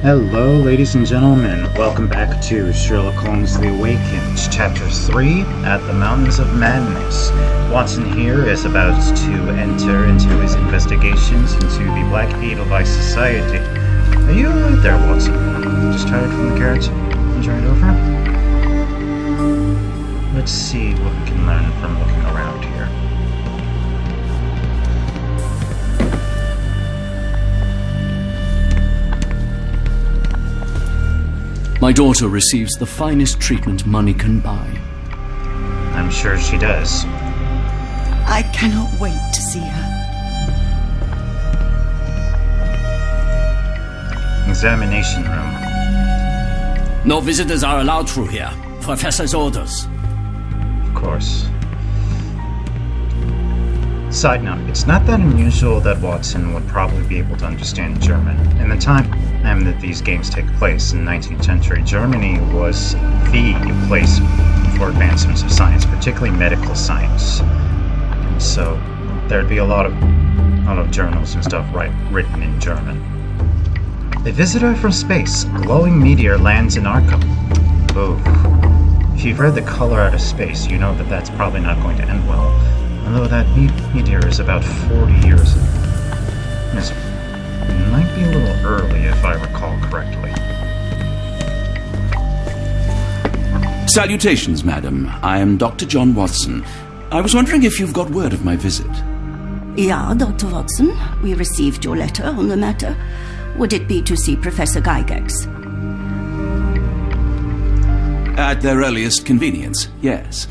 Hello, ladies and gentlemen. Welcome back to Sherlock Holmes The Awakened, Chapter 3, At the Mountains of Madness. Watson here is about to enter into his investigations into the Black Edelweiss Society. Are you right there, Watson? Just tired from the carrots? Enjoying it over? Let's see what we can learn from looking around here. My daughter receives the finest treatment money can buy. I'm sure she does. I cannot wait to see her. Examination room. No visitors are allowed through here. Professor's orders. Of course. Side note, it's not that unusual that Watson would probably be able to understand German. In the time that these games take place in 19th century, Germany was the place for advancements of science, particularly medical science. And so there'd be a lot of journals and stuff written in German. A visitor from space. Glowing meteor lands in Arkham. Ooh. If you've read The Color Out of Space, you know that that's probably not going to end well. Although that meteor is about 40 years old. It might be a little early if I recall correctly. Salutations, madam. I am Dr. John Watson. I was wondering if you've got word of my visit. Yeah, Dr. Watson. We received your letter on the matter. Would it be to see Professor Gygax? At their earliest convenience, yes.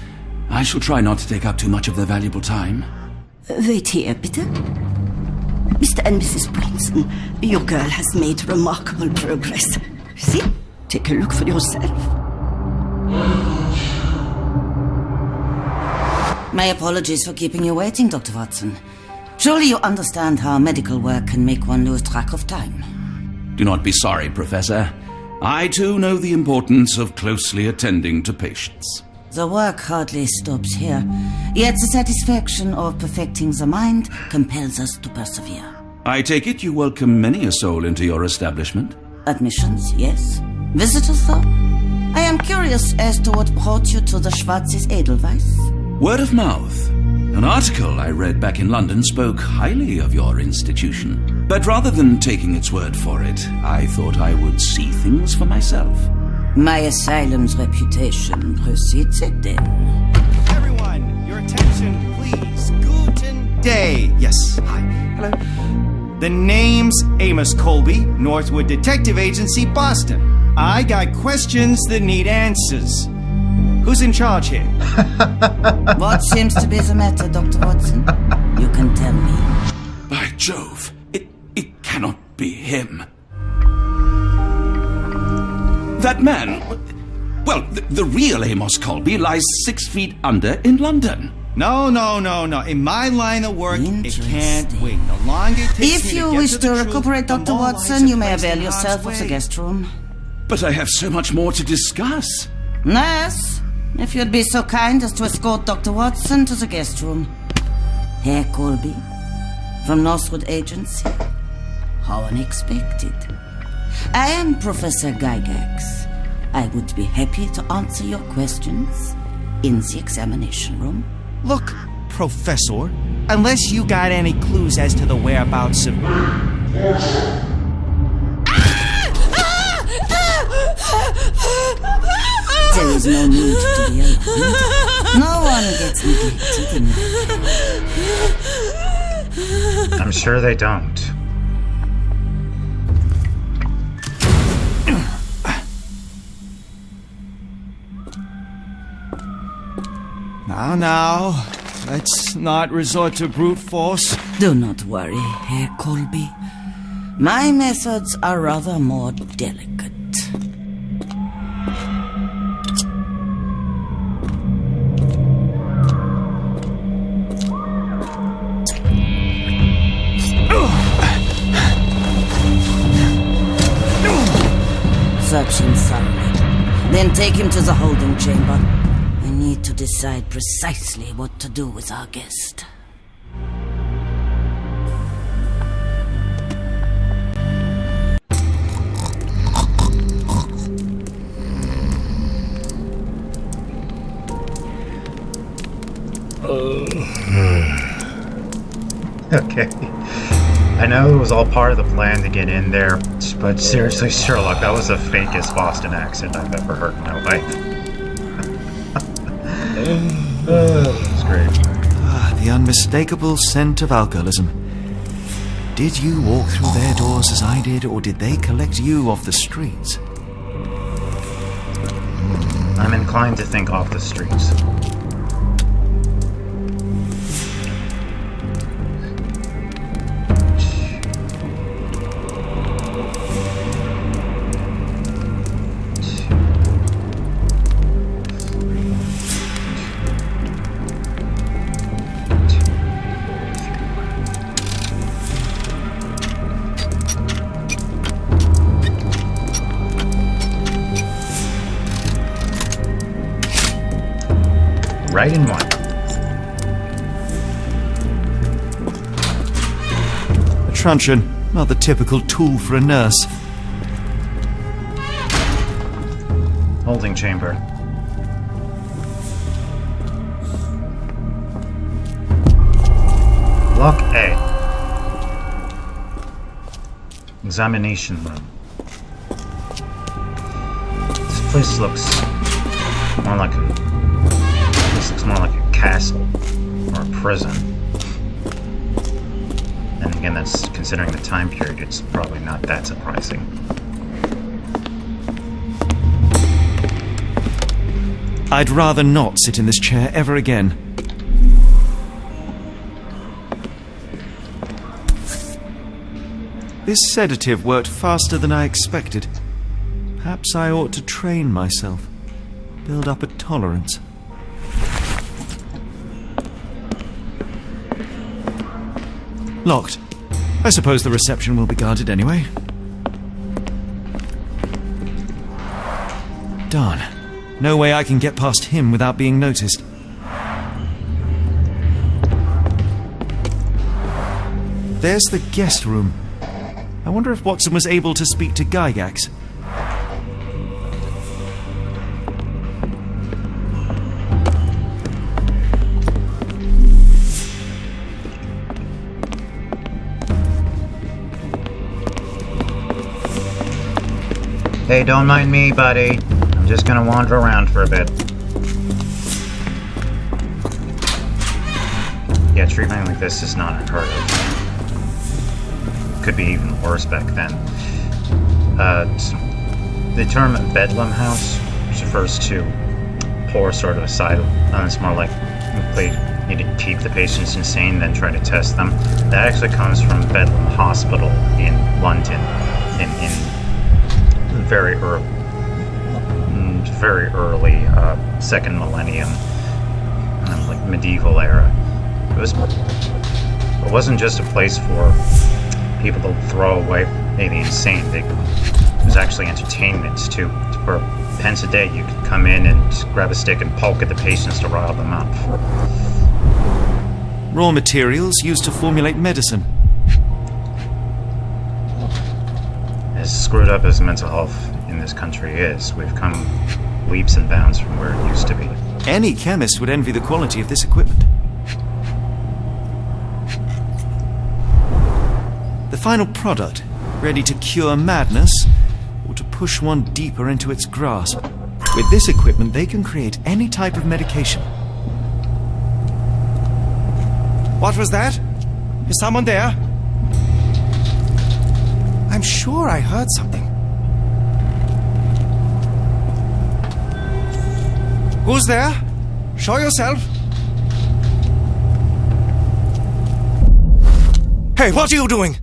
I shall try not to take up too much of their valuable time. Wait here, bitte. Mr. and Mrs. Bronson, your girl has made remarkable progress. See? Take a look for yourself. My apologies for keeping you waiting, Dr. Watson. Surely you understand how medical work can make one lose track of time. Do not be sorry, Professor. I too know the importance of closely attending to patients. The work hardly stops here, yet the satisfaction of perfecting the mind compels us to persevere. I take it you welcome many a soul into your establishment? Admissions, yes. Visitors, though? I am curious as to what brought you to the Schwarzes Edelweiss. Word of mouth. An article I read back in London spoke highly of your institution. But rather than taking its word for it, I thought I would see things for myself. My asylum's reputation precedes it, then. Everyone, your attention, please. Guten Day. Yes, hi. Hello. The name's Amos Colby, Northwood Detective Agency, Boston. I got questions that need answers. Who's in charge here? What seems to be the matter, Dr. Watson? You can tell me. By Jove, it cannot be him. That man, well, the real Amos Colby lies 6 feet under in London. No. In my line of work, it can't wait. The longer it takes If me you to wish get to the truth, recuperate, the Dr. more Watson, lives you may are placed avail in yourself harm's of the way. guest room. But I have so much more to discuss. Yes, if you'd be so kind as to escort Dr. Watson to the guest room. Herr Colby, from Northwood Agency. How unexpected. I am Professor Gygax. I would be happy to answer your questions in the examination room. Look, Professor, unless you got any clues as to the whereabouts of... There is no need to be alarmed. No one gets neglected in that. I'm sure they don't. Now, let's not resort to brute force. Do not worry, Herr Colby. My methods are rather more delicate. Search him thoroughly. Then take him to the holding chamber. I need to decide precisely what to do with our guest. Okay. I know it was all part of the plan to get in there, but seriously, Sherlock, that was the fakest Boston accent I've ever heard in my life. It's great. Ah, the unmistakable scent of alcoholism. Did you walk through their doors as I did, or did they collect you off the streets? I'm inclined to think off the streets. Right in one. A truncheon, not the typical tool for a nurse. Holding chamber. Lock A. Examination room. This place looks more like a castle or a prison. And again, that's considering the time period, it's probably not that surprising. I'd rather not sit in this chair ever again. This sedative worked faster than I expected. Perhaps I ought to train myself, build up a tolerance. Locked. I suppose the reception will be guarded anyway. Darn. No way I can get past him without being noticed. There's the guest room. I wonder if Watson was able to speak to Gygax. Hey, don't mind me, buddy. I'm just gonna wander around for a bit. Yeah, treatment like this is not unheard of. Could be even worse back then. The term Bedlam House, which refers to poor sort of asylum, it's more like they need to keep the patients insane, then try to test them. That actually comes from Bedlam Hospital in London in very early second millennium, like medieval era. It wasn't just a place for people to throw away the insane. It was actually entertainment too. For pence a day, you could come in and grab a stick and poke at the patients to rile them up. Raw materials used to formulate medicine. As screwed up as mental health in this country is, we've come leaps and bounds from where it used to be. Any chemist would envy the quality of this equipment. The final product, ready to cure madness, or to push one deeper into its grasp. With this equipment, they can create any type of medication. What was that? Is someone there? I'm sure I heard something. Who's there? Show yourself. Hey, what are you doing?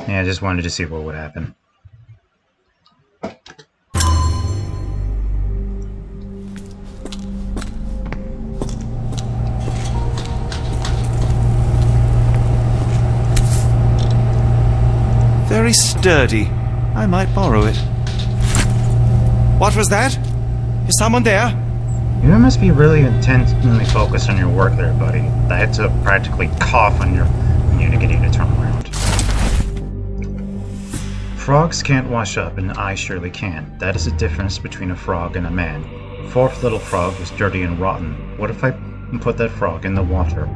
Yeah, I just wanted to see what would happen. Very sturdy. I might borrow it. What was that? Is someone there? You must be really intensely focused on your work there, buddy. I had to practically cough on you to get you to turn around. Frogs can't wash up, and I surely can. That is the difference between a frog and a man. The fourth little frog was dirty and rotten. What if I put that frog in the water?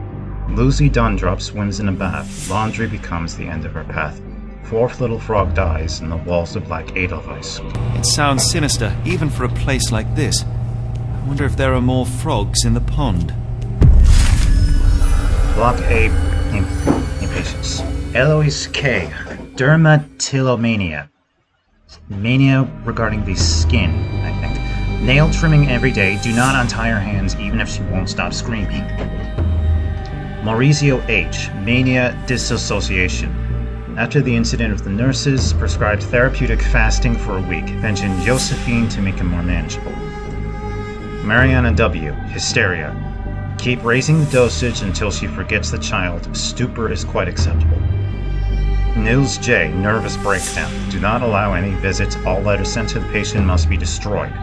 Lucy Dundrop swims in a bath. Laundry becomes the end of her path. Fourth little frog dies in the walls of Black Edelweiss. It sounds sinister, even for a place like this. I wonder if there are more frogs in the pond. Block A, impatience. Eloise K. Dermatillomania. Mania regarding the skin, I think. Nail trimming every day. Do not untie her hands even if she won't stop screaming. Mauricio H. Mania disassociation. After the incident with the nurses, prescribed therapeutic fasting for a week, mentioned Josephine to make him more manageable. Mariana W. Hysteria. Keep raising the dosage until she forgets the child. Stupor is quite acceptable. Nils J. Nervous breakdown. Do not allow any visits. All letters sent to the patient must be destroyed.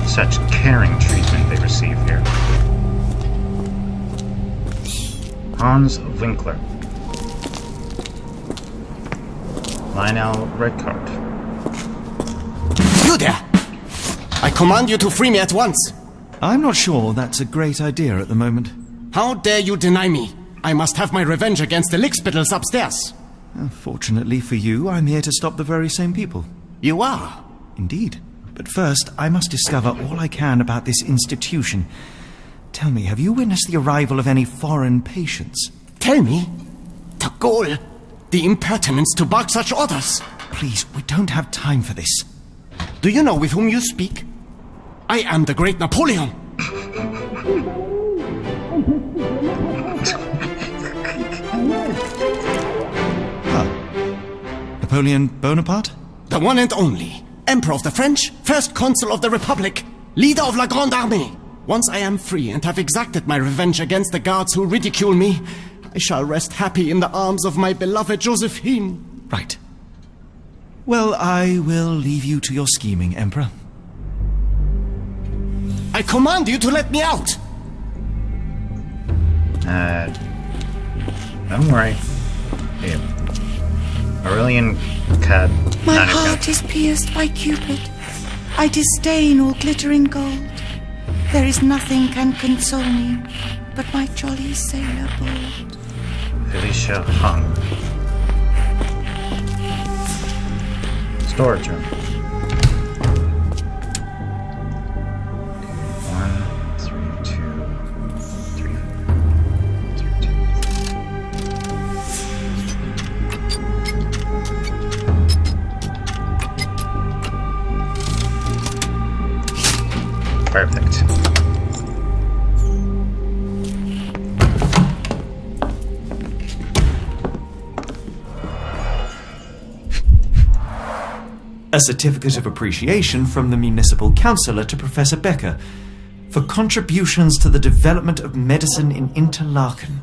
Such caring treatment they receive here. Hans Winkler. Lionel Redcard. You there! I command you to free me at once! I'm not sure that's a great idea at the moment. How dare you deny me? I must have my revenge against the lickspittles upstairs. Fortunately for you, I'm here to stop the very same people. You are? Indeed. But first, I must discover all I can about this institution. Tell me, have you witnessed the arrival of any foreign patients? Tell me? The gall! The impertinence to bark such orders! Please, we don't have time for this. Do you know with whom you speak? I am the great Napoleon! Napoleon Bonaparte? The one and only. Emperor of the French, first consul of the Republic, leader of La Grande Armée. Once I am free and have exacted my revenge against the guards who ridicule me, I shall rest happy in the arms of my beloved Josephine. Right. Well, I will leave you to your scheming, Emperor. I command you to let me out! Don't worry. Here. Aurelian Cad. My heart is pierced by Cupid. I disdain all glittering gold. There is nothing can console me but my jolly sailor bold. Felicia Hung. Storage room. 1, 3, 2, 3, 3, 2. Perfect. A certificate of appreciation from the municipal councillor to Professor Becker for contributions to the development of medicine in Interlaken.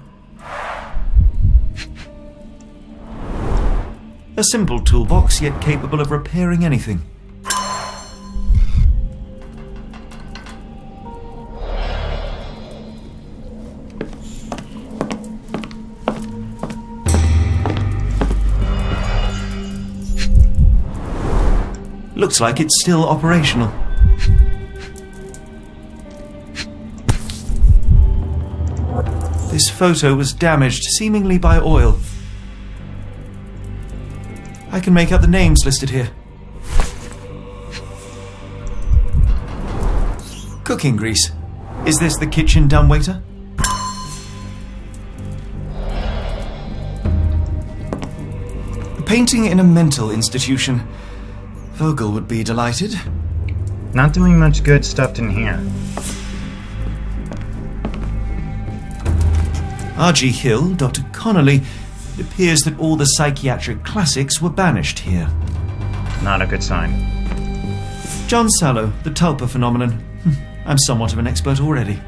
A simple toolbox, yet capable of repairing anything. Looks like it's still operational. This photo was damaged, seemingly by oil. I can make out the names listed here. Cooking grease. Is this the kitchen dumbwaiter? A painting in a mental institution. Vogel would be delighted. Not doing much good stuffed in here. R.G. Hill, Dr. Connolly. It appears that all the psychiatric classics were banished here. Not a good sign. John Sallow, the tulpa phenomenon. I'm somewhat of an expert already.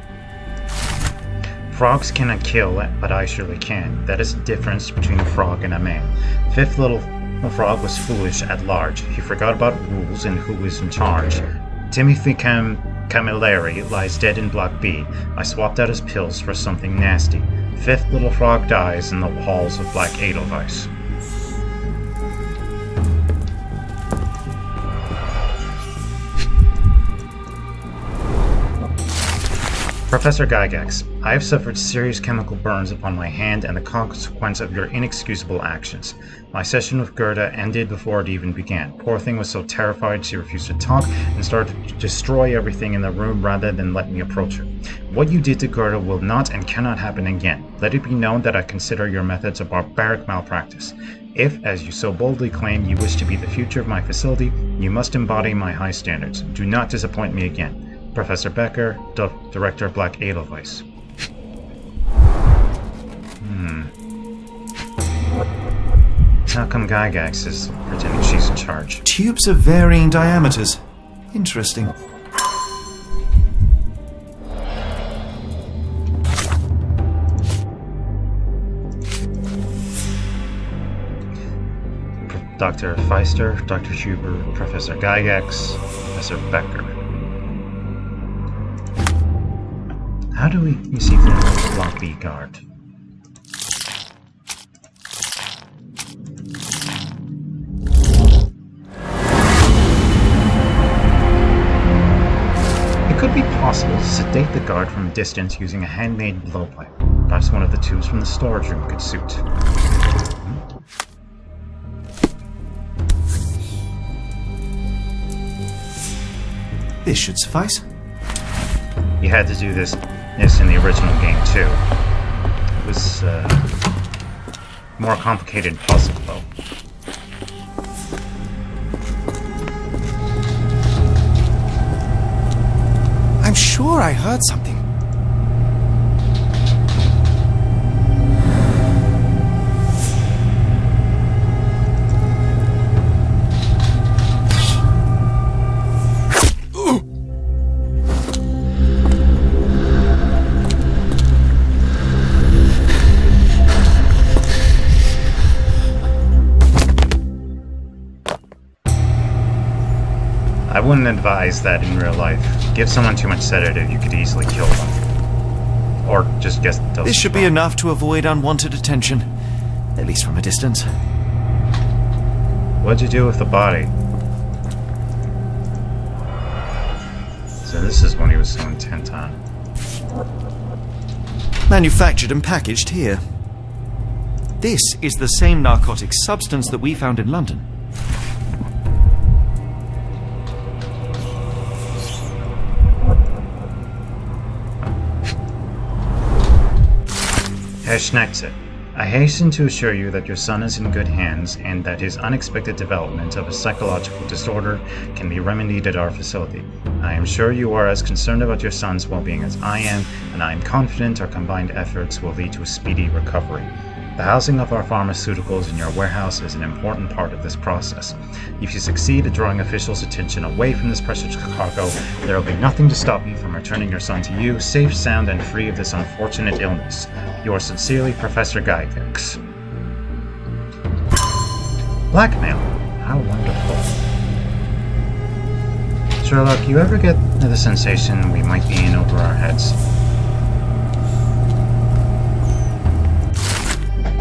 Frogs cannot kill, but I surely can. That is the difference between a frog and a man. Fifth little frog was foolish at large. He forgot about rules and who was in charge. Timothy Camilleri lies dead in Block B. I swapped out his pills for something nasty. Fifth little frog dies in the halls of Black Edelweiss. Professor Gygax, I have suffered serious chemical burns upon my hand and the consequence of your inexcusable actions. My session with Gerda ended before it even began. Poor thing was so terrified she refused to talk and started to destroy everything in the room rather than let me approach her. What you did to Gerda will not and cannot happen again. Let it be known that I consider your methods a barbaric malpractice. If, as you so boldly claim, you wish to be the future of my facility, you must embody my high standards. Do not disappoint me again. Professor Becker, Director of Black Edelweiss. How come Gygax is pretending she's in charge? Tubes of varying diameters. Interesting. Dr. Feister, Dr. Huber, Professor Gygax, Professor Becker. How do we see the Block B guard? It could be possible to sedate the guard from a distance using a handmade blowpipe. Perhaps one of the tubes from the storage room could suit. This should suffice. You had to do this in the original game too. It was more complicated puzzle though. I'm sure I heard something. I wouldn't advise that in real life. Give someone too much sedative, you could easily kill them. Or just guess the This should be enough to avoid unwanted attention, at least from a distance. What'd you do with the body? So this is what he was so intent on. Manufactured and packaged here. This is the same narcotic substance that we found in London. Herr Schneitzer, I hasten to assure you that your son is in good hands and that his unexpected development of a psychological disorder can be remedied at our facility. I am sure you are as concerned about your son's well-being as I am, and I am confident our combined efforts will lead to a speedy recovery. The housing of our pharmaceuticals in your warehouse is an important part of this process. If you succeed at drawing officials' attention away from this precious cargo, there will be nothing to stop you from returning your son to you, safe, sound, and free of this unfortunate illness. Yours sincerely, Professor Gygax. Blackmail. How wonderful. Sherlock, you ever get the sensation we might be in over our heads?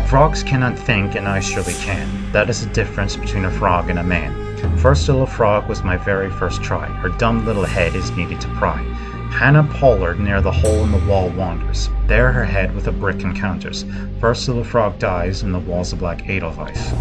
Frogs cannot think, and I surely can. That is the difference between a frog and a man. First little frog was my very first try. Her dumb little head is needed to pry. Hannah Pollard near the hole in the wall wanders. There her head with a brick encounters. First little frog dies in the walls of Black Edelweiss.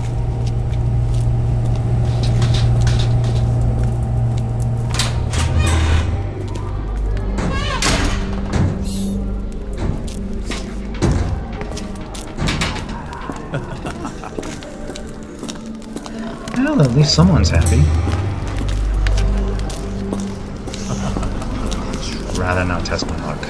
Well, at least someone's happy. Rather not test my luck.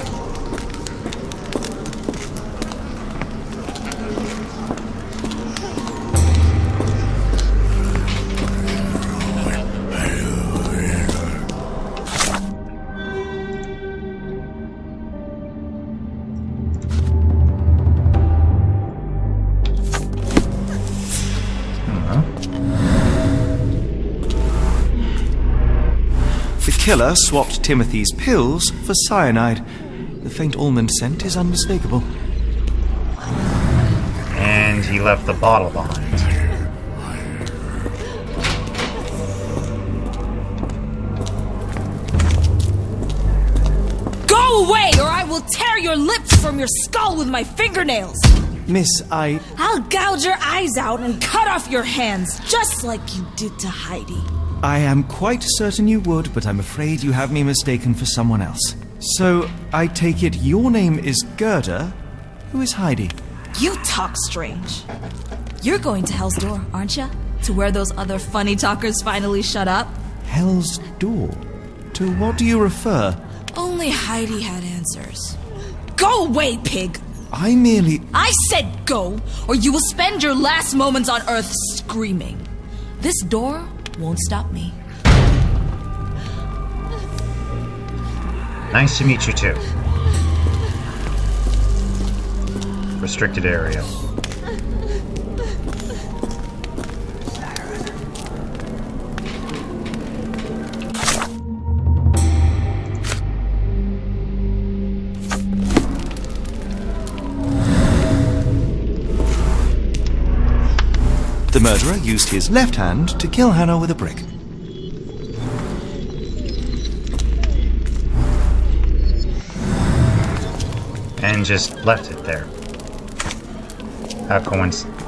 The killer swapped Timothy's pills for cyanide. The faint almond scent is unmistakable. And he left the bottle behind. Go Go away, or I will tear your lips from your skull with my fingernails! Miss, I'll gouge your eyes out and cut off your hands, just like you did to Heidi. I am quite certain you would, but I'm afraid you have me mistaken for someone else. So, I take it your name is Gerda. Who is Heidi? You talk strange. You're going to Hell's Door, aren't you? To where those other funny talkers finally shut up? Hell's Door? To what do you refer? Only Heidi had answers. Go away, pig! I said go, or you will spend your last moments on Earth screaming. This door won't stop me. Nice to meet you too. Restricted area. The murderer used his left hand to kill Hannah with a brick. And just left it there. How coincidence.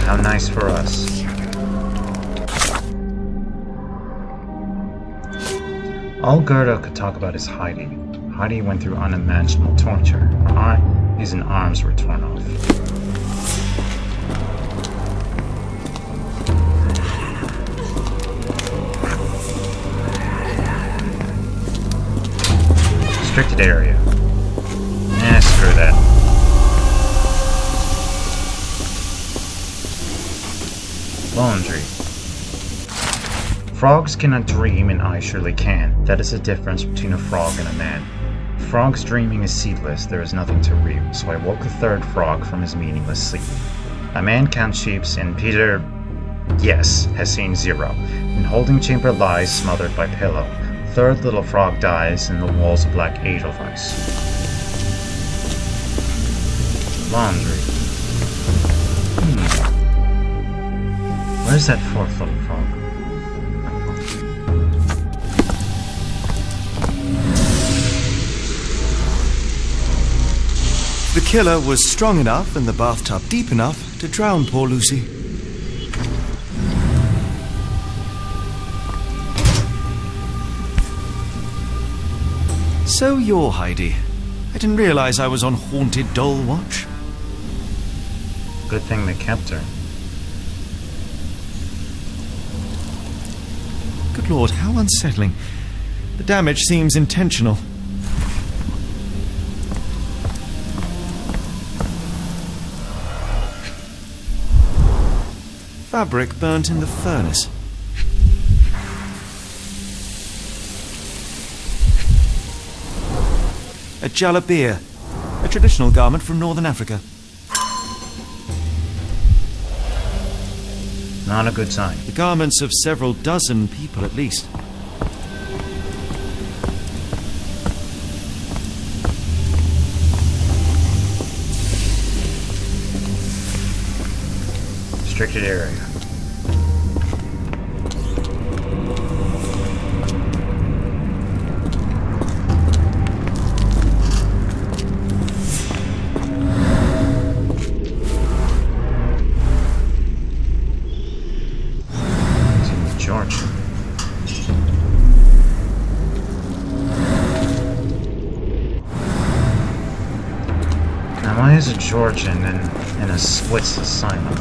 How nice for us. All Gerda could talk about is Heidi. Heidi went through unimaginable torture. Her eyes and arms were torn off. Restricted area. Screw that. Laundry. Frogs cannot dream and I surely can. That is the difference between a frog and a man. Frog's dreaming is seedless, there is nothing to reap, so I woke the third frog from his meaningless sleep. A man counts sheeps and Peter, yes, has seen zero. In holding chamber lies smothered by pillow. Third little frog dies in the walls of Black Edelweiss. Laundry. Where's that fourth little frog? The killer was strong enough and the bathtub deep enough to drown poor Lucy. So you're Heidi. I didn't realize I was on haunted doll watch. Good thing they kept her. Good Lord, how unsettling. The damage seems intentional. Fabric burnt in the furnace. A jalabia, a traditional garment from northern Africa. Not a good sign. The garments of several dozen people at least. Restricted area. George. Now why is a Georgian in a splits assignment?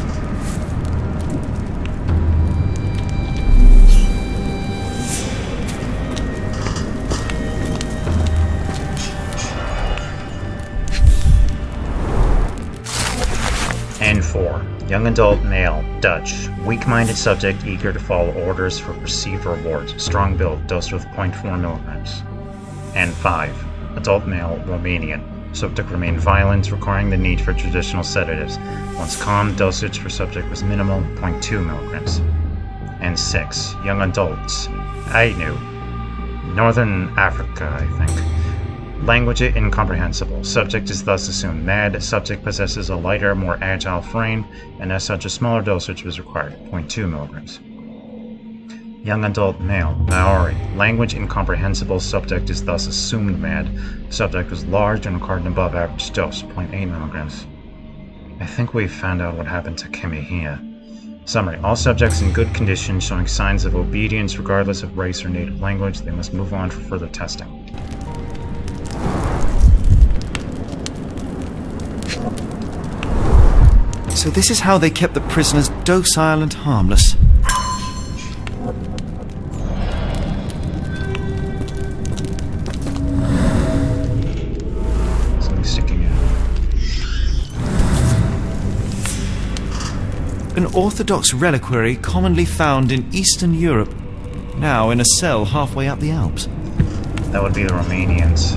N4. Young adult male, Dutch. Weak-minded subject eager to follow orders for perceived rewards. Strong build, dosed with 0.4 milligrams. N5. Adult male, Romanian. Subject remained violent, requiring the need for traditional sedatives. Once calm, dosage for subject was minimal, 0.2 milligrams. N6. Young adults. Ainu. Northern Africa, I think. Language incomprehensible. Subject is thus assumed mad. Subject possesses a lighter, more agile frame, and as such a smaller dosage was required, 0.2 milligrams. Young adult male, Maori. Language incomprehensible. Subject is thus assumed mad. Subject was large and recorded above average dose, 0.8 milligrams. I think we've found out what happened to Kimmy here. Summary. All subjects in good condition, showing signs of obedience regardless of race or native language. They must move on for further testing. So this is how they kept the prisoners docile and harmless. Something sticking out. An orthodox reliquary commonly found in Eastern Europe, now in a cell halfway up the Alps. That would be the Romanians.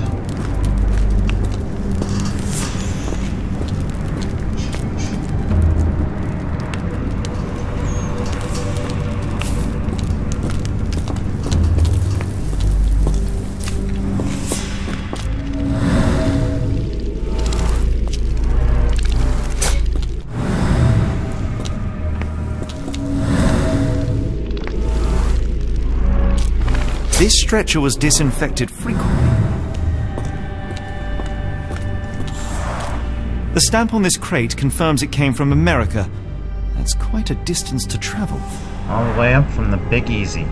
This stretcher was disinfected frequently. The stamp on this crate confirms it came from America. That's quite a distance to travel. All the way up from the Big Easy.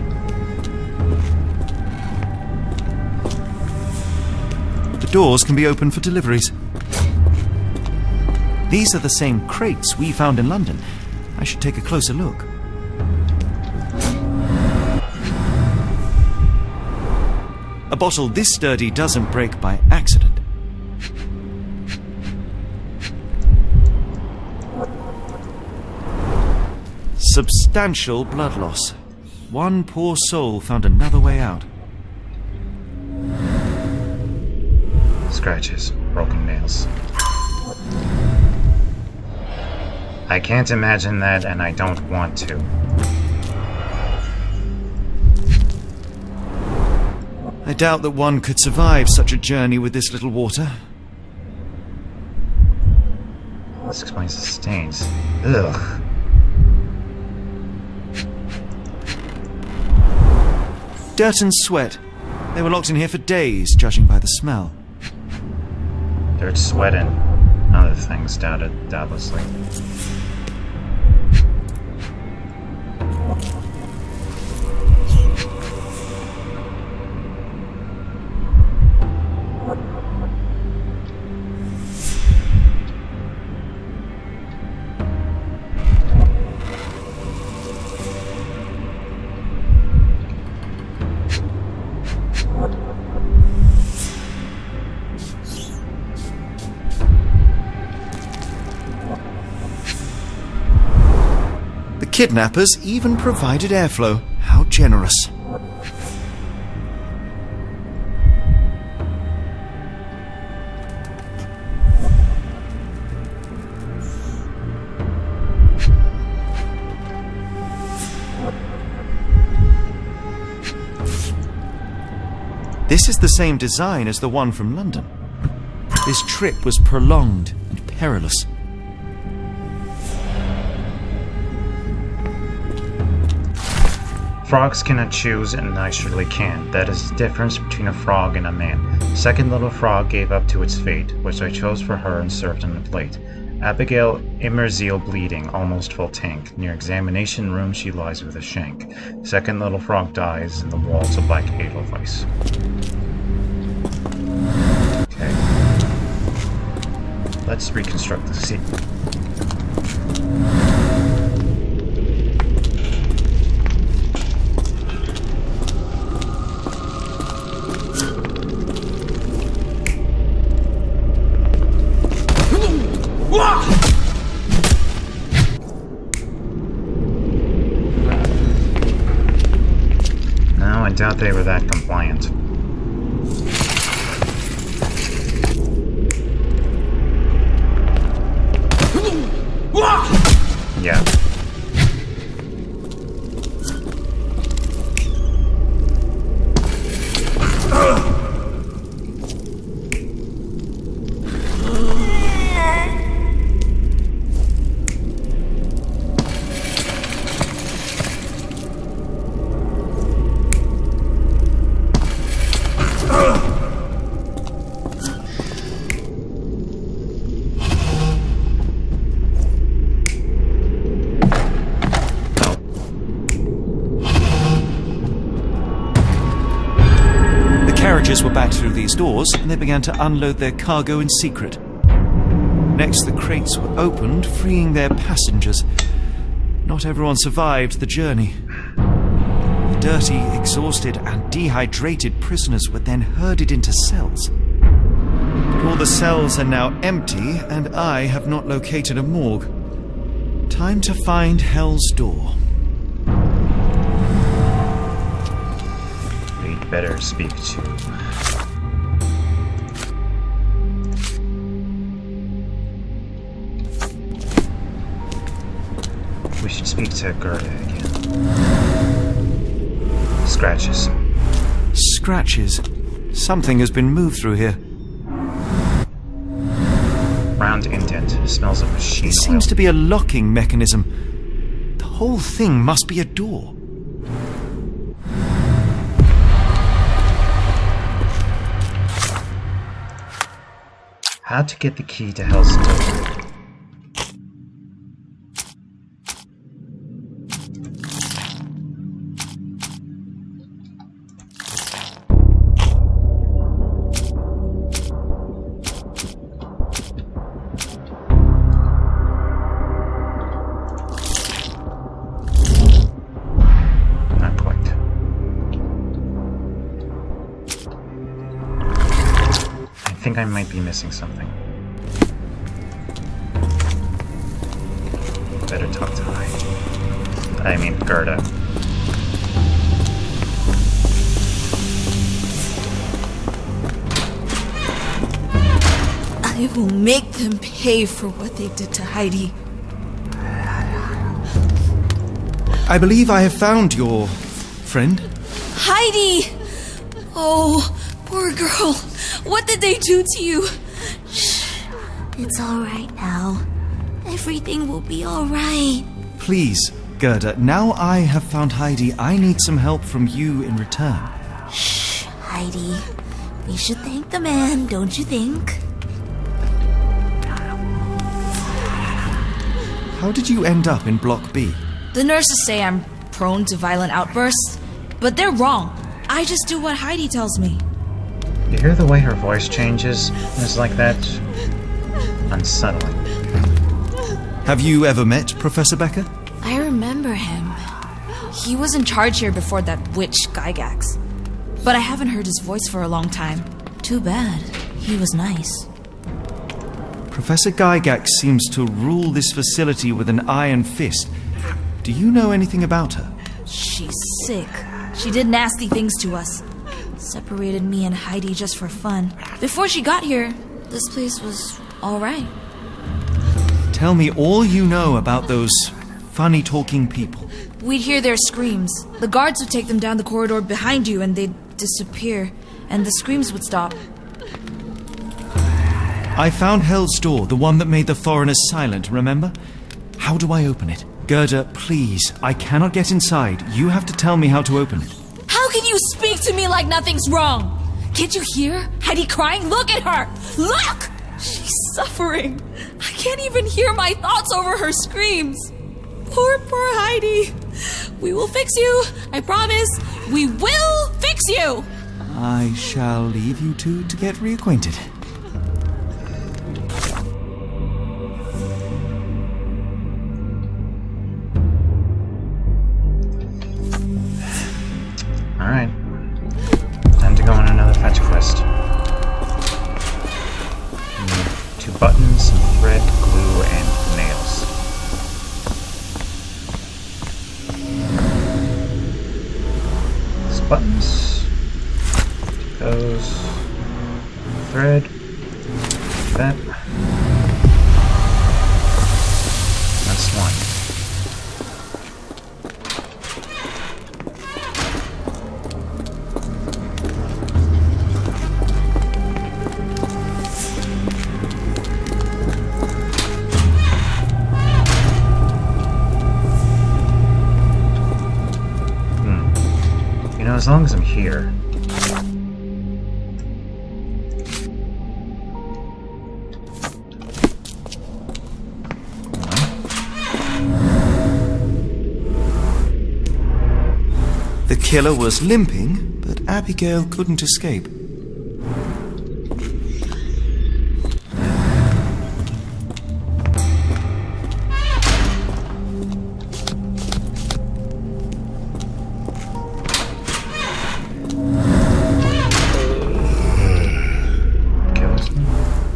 The doors can be opened for deliveries. These are the same crates we found in London. I should take a closer look. A bottle this sturdy doesn't break by accident. Substantial blood loss. One poor soul found another way out. Scratches, broken nails. I can't imagine that, and I don't want to. I doubt that one could survive such a journey with this little water. This explains the stains. Ugh. Dirt and sweat. They were locked in here for days, judging by the smell. Dirt, sweat, and other things, doubtlessly. Kidnappers even provided airflow. How generous. This is the same design as the one from London. This trip was prolonged and perilous. Frogs cannot choose, and I surely can. That is the difference between a frog and a man. Second little frog gave up to its fate, which I chose for her and served on the plate. Abigail Immerzeal bleeding, almost full tank. Near examination room she lies with a shank. Second little frog dies in the walls of Black Edelweiss. Okay. Let's reconstruct the scene. No, I doubt they were that compliant. Yeah. back through these doors and they began to unload their cargo in secret. Next, the crates were opened, freeing their passengers. Not everyone survived the journey. The dirty, exhausted, and dehydrated prisoners were then herded into cells. But all the cells are now empty, and I have not located a morgue. Time to find Hell's Door. We'd better speak to... We should speak to Gerda again. Scratches. Scratches. Something has been moved through here. Round indent. Smells of machine oil. It seems to be a locking mechanism. The whole thing must be a door. How to get the key to Hell's Door? I think I might be missing something. Better talk to Gerda. I will make them pay for what they did to Heidi. I believe I have found your friend. Heidi! Oh, poor girl. What did they do to you? Shh. It's all right now. Everything will be all right. Please, Gerda, now I have found Heidi, I need some help from you in return. Shh, Heidi. We should thank the man, don't you think? How did you end up in Block B? The nurses say I'm prone to violent outbursts, but they're wrong. I just do what Heidi tells me. You hear the way her voice changes? It's like that... unsettling. Have you ever met Professor Becker? I remember him. He was in charge here before that witch Gygax. But I haven't heard his voice for a long time. Too bad. He was nice. Professor Gygax seems to rule this facility with an iron fist. Do you know anything about her? She's sick. She did nasty things to us. Separated me and Heidi just for fun. Before she got here, this place was all right. Tell me all you know about those funny-talking people. We'd hear their screams. The guards would take them down the corridor behind you and they'd disappear, and the screams would stop. I found Hell's Door, the one that made the foreigners silent, remember? How do I open it? Gerda, please, I cannot get inside. You have to tell me how to open it. How can you speak to me like nothing's wrong? Can't you hear Heidi crying? Look at her! Look! She's suffering. I can't even hear my thoughts over her screams. Poor Heidi. We will fix you. I promise. We will fix you. I shall leave you two to get reacquainted. Alright. Time to go on another fetch quest. Need 2 buttons, some thread, glue, and nails. These buttons. Those. Thread. That. That's one. As long as I'm here. The killer was limping, but Abigail couldn't escape.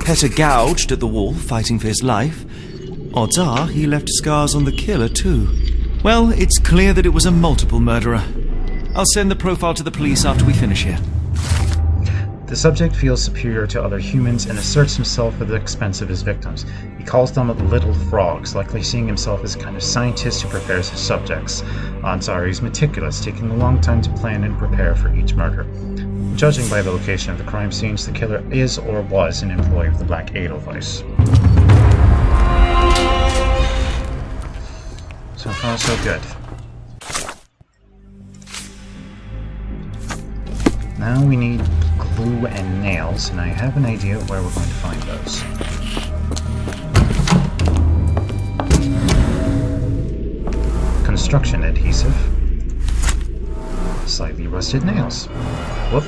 Petter gouged at the wall, fighting for his life. Odds are he left scars on the killer, too. Well, it's clear that it was a multiple murderer. I'll send the profile to the police after we finish here. The subject feels superior to other humans and asserts himself at the expense of his victims. He calls them little frogs, likely seeing himself as a kind of scientist who prepares his subjects. Odds are he's meticulous, taking a long time to plan and prepare for each murder. Judging by the location of the crime scenes, the killer is or was an employee of the Black Edelweiss. So far, so good. Now we need glue and nails, and I have an idea of where we're going to find those. Construction adhesive. Slightly rusted nails. Whoop.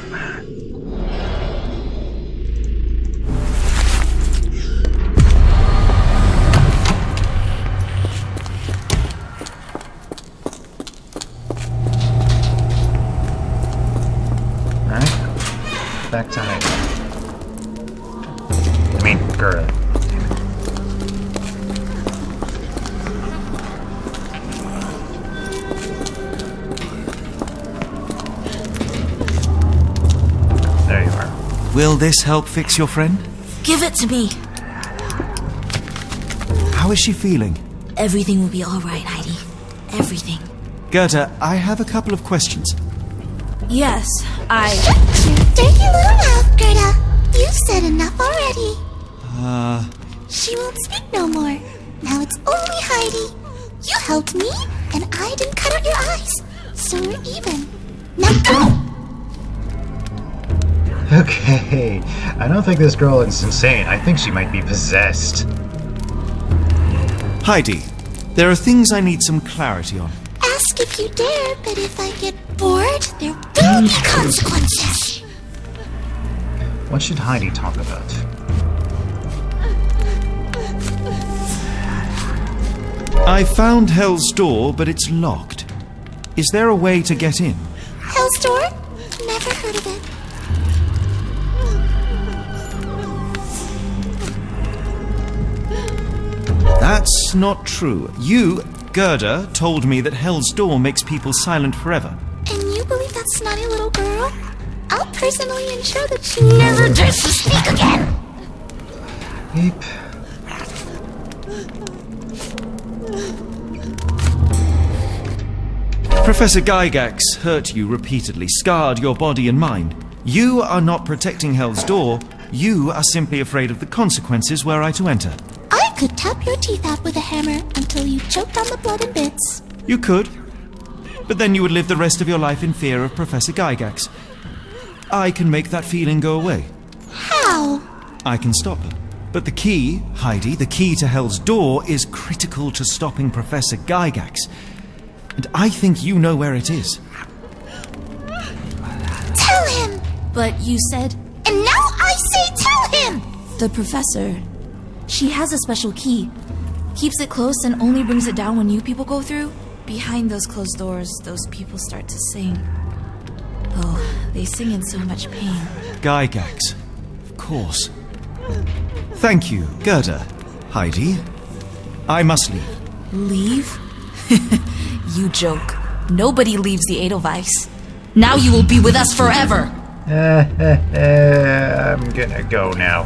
Back to hiding. I mean, Gerda. There you are. Will this help fix your friend? Give it to me. How is she feeling? Everything will be all right, Heidi. Everything. Gerda, I have a couple of questions. Yes, Dirty little mouth, Gerda. You've said enough already. She won't speak no more. Now it's only Heidi. You helped me, and I didn't cut out your eyes. So we're even. Now go! Okay, I don't think this girl is insane. I think she might be possessed. Heidi, there are things I need some clarity on. Ask if you dare, but if I get bored, there will be consequences. What should Heidi talk about? I found Hell's Door, but it's locked. Is there a way to get in? Hell's Door? Never heard of it. That's not true. You, Gerda, told me that Hell's Door makes people silent forever. And you believe that snotty little girl? I'll personally ensure that she never dares to speak again! Yep. Professor Gygax hurt you repeatedly, scarred your body and mind. You are not protecting Hell's Door. You are simply afraid of the consequences were I to enter. I could tap your teeth out with a hammer until you choked on the blood in bits. You could. But then you would live the rest of your life in fear of Professor Gygax. I can make that feeling go away. How? I can stop her. But the key, Heidi, the key to Hell's Door is critical to stopping Professor Gygax. And I think you know where it is. Tell him! but you said... And now I say tell him! The professor. She has a special key. Keeps it close and only brings it down when you people go through. Behind those closed doors, those people start to sing. Oh, they sing in so much pain. Gygax. Of course. Thank you, Gerda. Heidi. I must leave. Leave? You joke. Nobody leaves the Edelweiss. Now you will be with us forever! I'm gonna go now.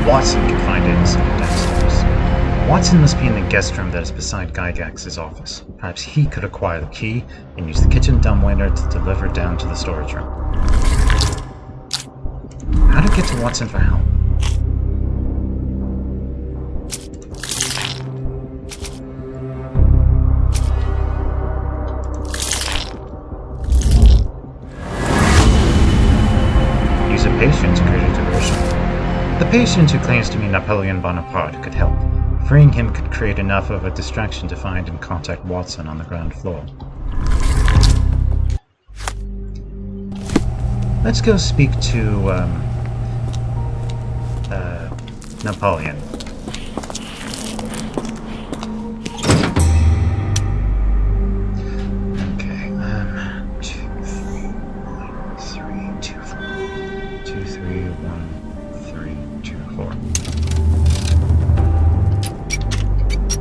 Watson can find it and send it downstairs. Watson must be in the guest room that is beside Gygax's office. Perhaps he could acquire the key and use the kitchen dumbwaiter to deliver down to the storage room. How to get to Watson for help? Use a patient to create a diversion. The patient who claims to be Napoleon Bonaparte could help. Freeing him could create enough of a distraction to find and contact Watson on the ground floor. Let's go speak to, Napoleon. Okay, 2, 3, 2, 4. 2, 3, 1, 3, 2, 4.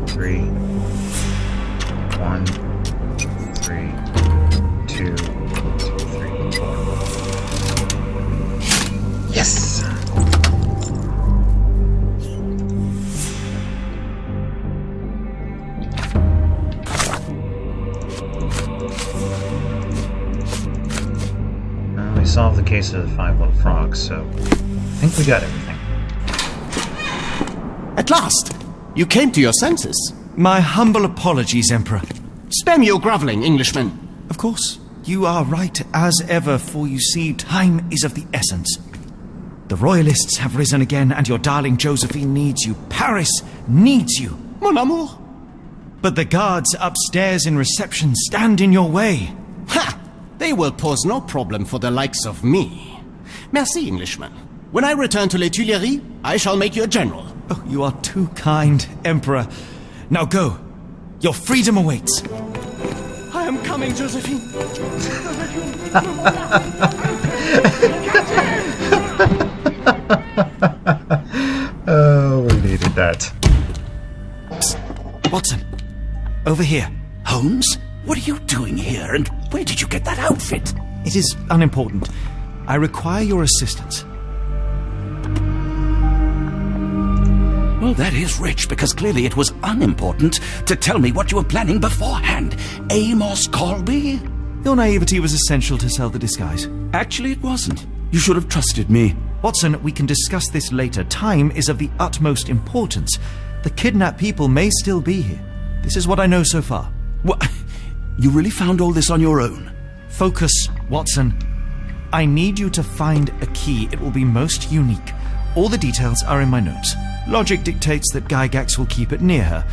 3, 1, 3, 2, 3, 4. Yes! We solved the case of the 5 little frogs, so I think we got everything. At last! You came to your senses. My humble apologies, Emperor. Spare me your groveling, Englishman. Of course, you are right as ever, for you see, time is of the essence. The royalists have risen again, and your darling Josephine needs you. Paris needs you. Mon amour. But the guards upstairs in reception stand in your way. Ha! They will pose no problem for the likes of me. Merci, Englishman. When I return to Les Tuileries, I shall make you a general. Oh, you are too kind, Emperor. Now go. Your freedom awaits. I am coming, Josephine. Oh, we needed that. Psst. Watson, over here. Holmes? What are you doing here, and where did you get that outfit? It is unimportant. I require your assistance. Well, that is rich, because clearly it was unimportant to tell me what you were planning beforehand. Amos Colby? Your naivety was essential to sell the disguise. Actually, it wasn't. You should have trusted me. Watson, we can discuss this later. Time is of the utmost importance. The kidnapped people may still be here. This is what I know so far. What? You really found all this on your own? Focus, Watson. I need you to find a key. It will be most unique. All the details are in my notes. Logic dictates that Gygax will keep it near her.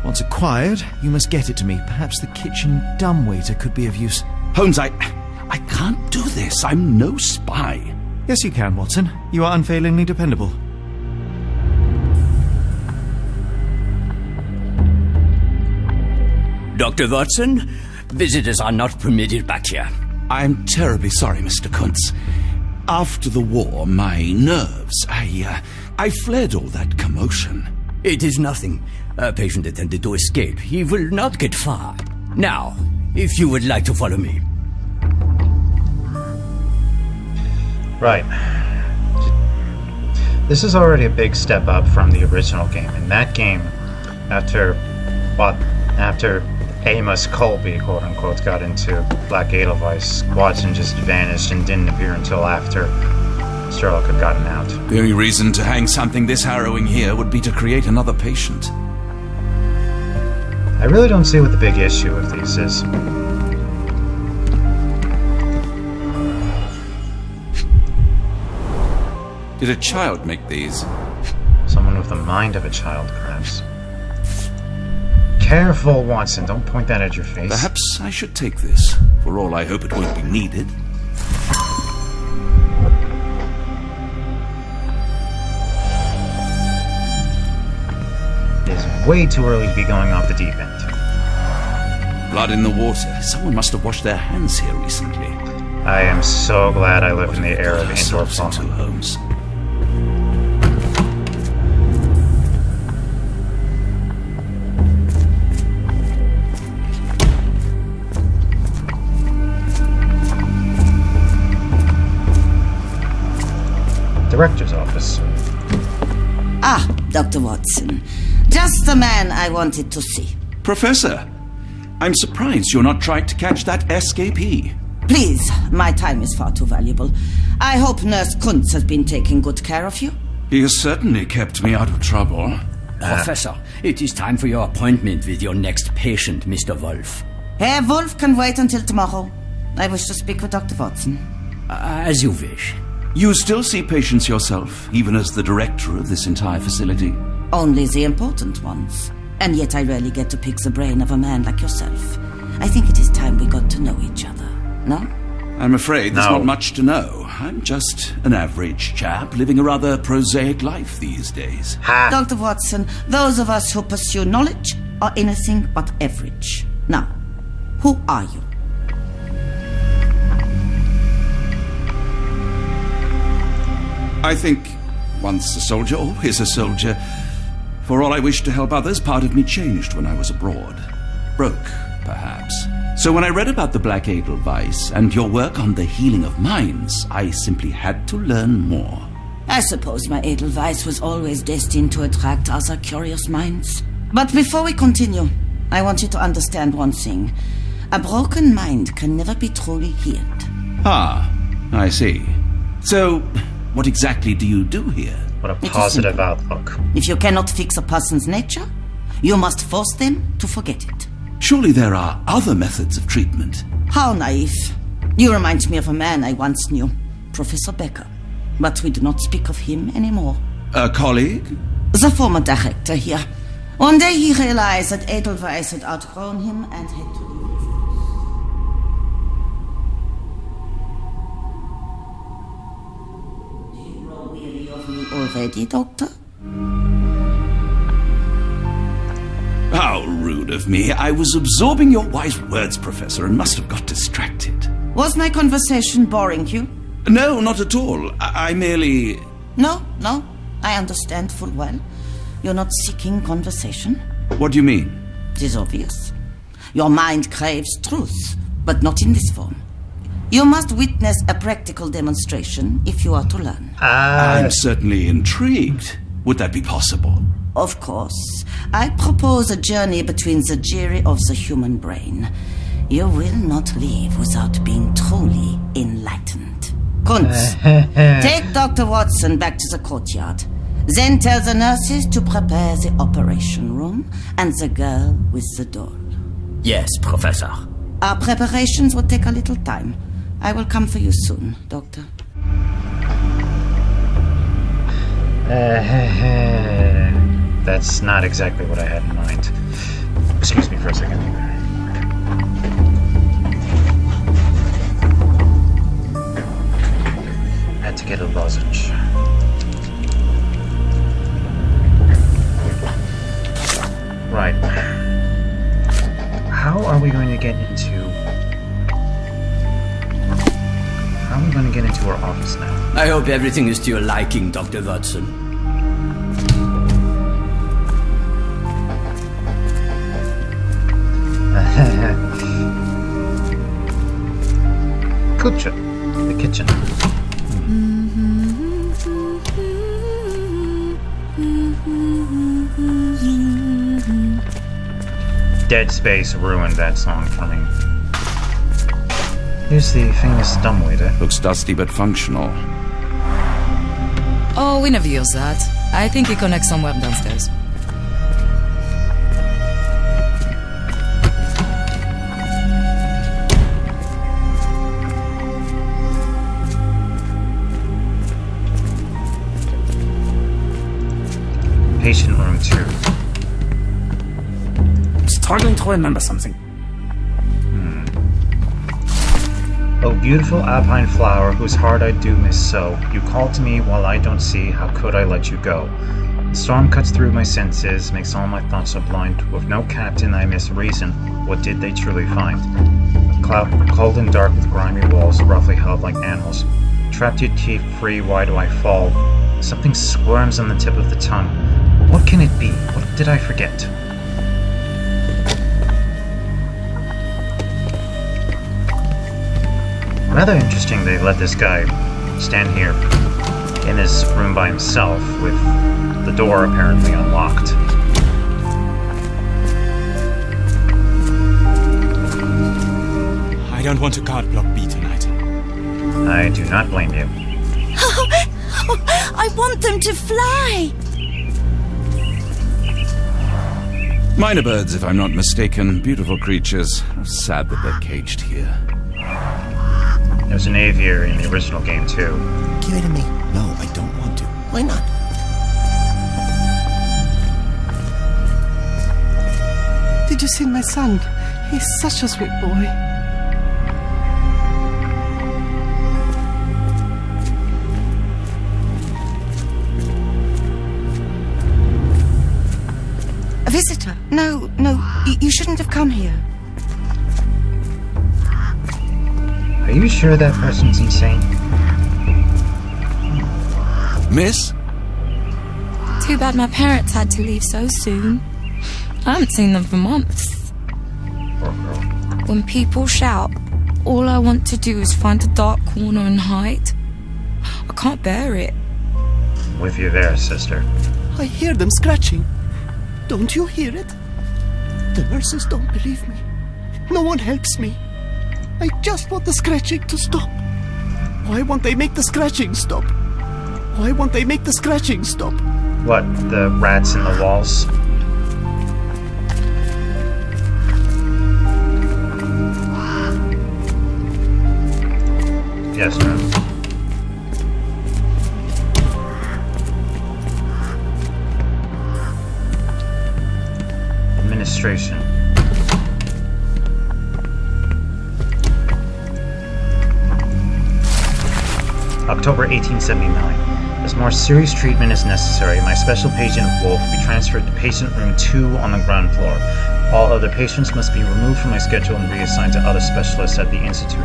Once acquired, you must get it to me. Perhaps the kitchen dumbwaiter could be of use. Holmes, I can't do this. I'm no spy. Yes, you can, Watson. You are unfailingly dependable. Dr. Watson, visitors are not permitted back here. I'm terribly sorry, Mr. Kuntz. After the war, my nerves, I fled all that commotion. It is nothing. A patient attempted to escape. He will not get far. Now, if you would like to follow me. Right. This is already a big step up from the original game. In that game, after Amos Colby, quote-unquote, got into Black Edelweiss, Watson just vanished and didn't appear until after Sherlock had gotten out. The only reason to hang something this harrowing here would be to create another patient. I really don't see what the big issue with these is. Did a child make these? Someone with the mind of a child, perhaps. Careful, Watson. Don't point that at your face. Perhaps I should take this. For all I hope it won't be needed. It is way too early to be going off the deep end. Blood in the water. Someone must have washed their hands here recently. I am so glad I live in the era of indoor plumbing. Holmes. Director's office. Ah, Dr. Watson. Just the man I wanted to see. Professor, I'm surprised you're not trying to catch that escapee. Please, my time is far too valuable. I hope Nurse Kuntz has been taking good care of you. He has certainly kept me out of trouble. Professor, it is time for your appointment with your next patient, Mr. Wolf. Herr Wolf can wait until tomorrow. I wish to speak with Dr. Watson. As you wish. You still see patients yourself, even as the director of this entire facility? Only the important ones. And yet I rarely get to pick the brain of a man like yourself. I think it is time we got to know each other, no? I'm afraid there's No. not much to know. I'm just an average chap living a rather prosaic life these days. Dr. Watson, those of us who pursue knowledge are anything but average. Now, who are you? I think once a soldier, always a soldier. For all I wished to help others, part of me changed when I was abroad. Broke, perhaps. So when I read about the Black Edelweiss and your work on the healing of minds, I simply had to learn more. I suppose my Edelweiss was always destined to attract other curious minds. But before we continue, I want you to understand one thing. A broken mind can never be truly healed. Ah, I see. So, what exactly do you do here? What a It is positive simple. outlook. If you cannot fix a person's nature, you must force them to forget it. Surely there are other methods of treatment. How naive. You remind me of a man I once knew, Professor Becker. But we do not speak of him anymore. A colleague? The former director here. One day he realized that Edelweiss had outgrown him and had to leave. Do you grow weary of me already, Doctor? How rude of me. I was absorbing your wise words, Professor, and must have got distracted. Was my conversation boring you? No, not at all. I merely... No, I understand full well. You're not seeking conversation. What do you mean? It is obvious. Your mind craves truth, but not in this form. You must witness a practical demonstration if you are to learn. I'm certainly intrigued. Would that be possible? Of course. I propose a journey between the jury of the human brain. You will not leave without being truly enlightened. Kunz, take Dr. Watson back to the courtyard. Then tell the nurses to prepare the operation room and the girl with the doll. Yes, Professor. Our preparations will take a little time. I will come for you soon, Doctor. That's not exactly what I had in mind. Excuse me for a second. Had to get a lozenge. Right. How are we going to get into... How are we going to get into our office now? I hope everything is to your liking, Dr. Watson. The kitchen. Dead Space ruined that song for me. Here's the famous dumbwaiter. Looks dusty but functional. Oh, we never use that. I think it connects somewhere downstairs. Patient room 2. I'm struggling to remember something. Oh, beautiful alpine flower, whose heart I do miss so. You call to me while I don't see, how could I let you go? The storm cuts through my senses, makes all my thoughts so blind. With no captain I miss reason, what did they truly find? Cold and dark with grimy walls, roughly held like animals. Trapped your teeth free, why do I fall? Something squirms on the tip of the tongue. What can it be? What did I forget? Rather interesting they let this guy stand here in his room by himself with the door apparently unlocked. I don't want to card block B tonight. I do not blame you. I want them to fly. Minor birds, if I'm not mistaken. Beautiful creatures. How sad that they're caged here. There's an aviary in the original game too. Give it to me. No, I don't want to. Why not? Did you see my son? He's such a sweet boy. A visitor? No, you shouldn't have come here. Are you sure that person's insane? Miss? Too bad my parents had to leave so soon. I haven't seen them for months. Poor girl. When people shout, all I want to do is find a dark corner and hide. I can't bear it. With you there, sister. I hear them scratching. Don't you hear it? The nurses don't believe me. No one helps me. I just want the scratching to stop. Why won't they make the scratching stop? Why won't they make the scratching stop? What, the rats in the walls? Yes, ma'am. Administration. October 1879. As more serious treatment is necessary, my special patient Wolf will be transferred to patient room 2 on the ground floor. All other patients must be removed from my schedule and reassigned to other specialists at the Institute.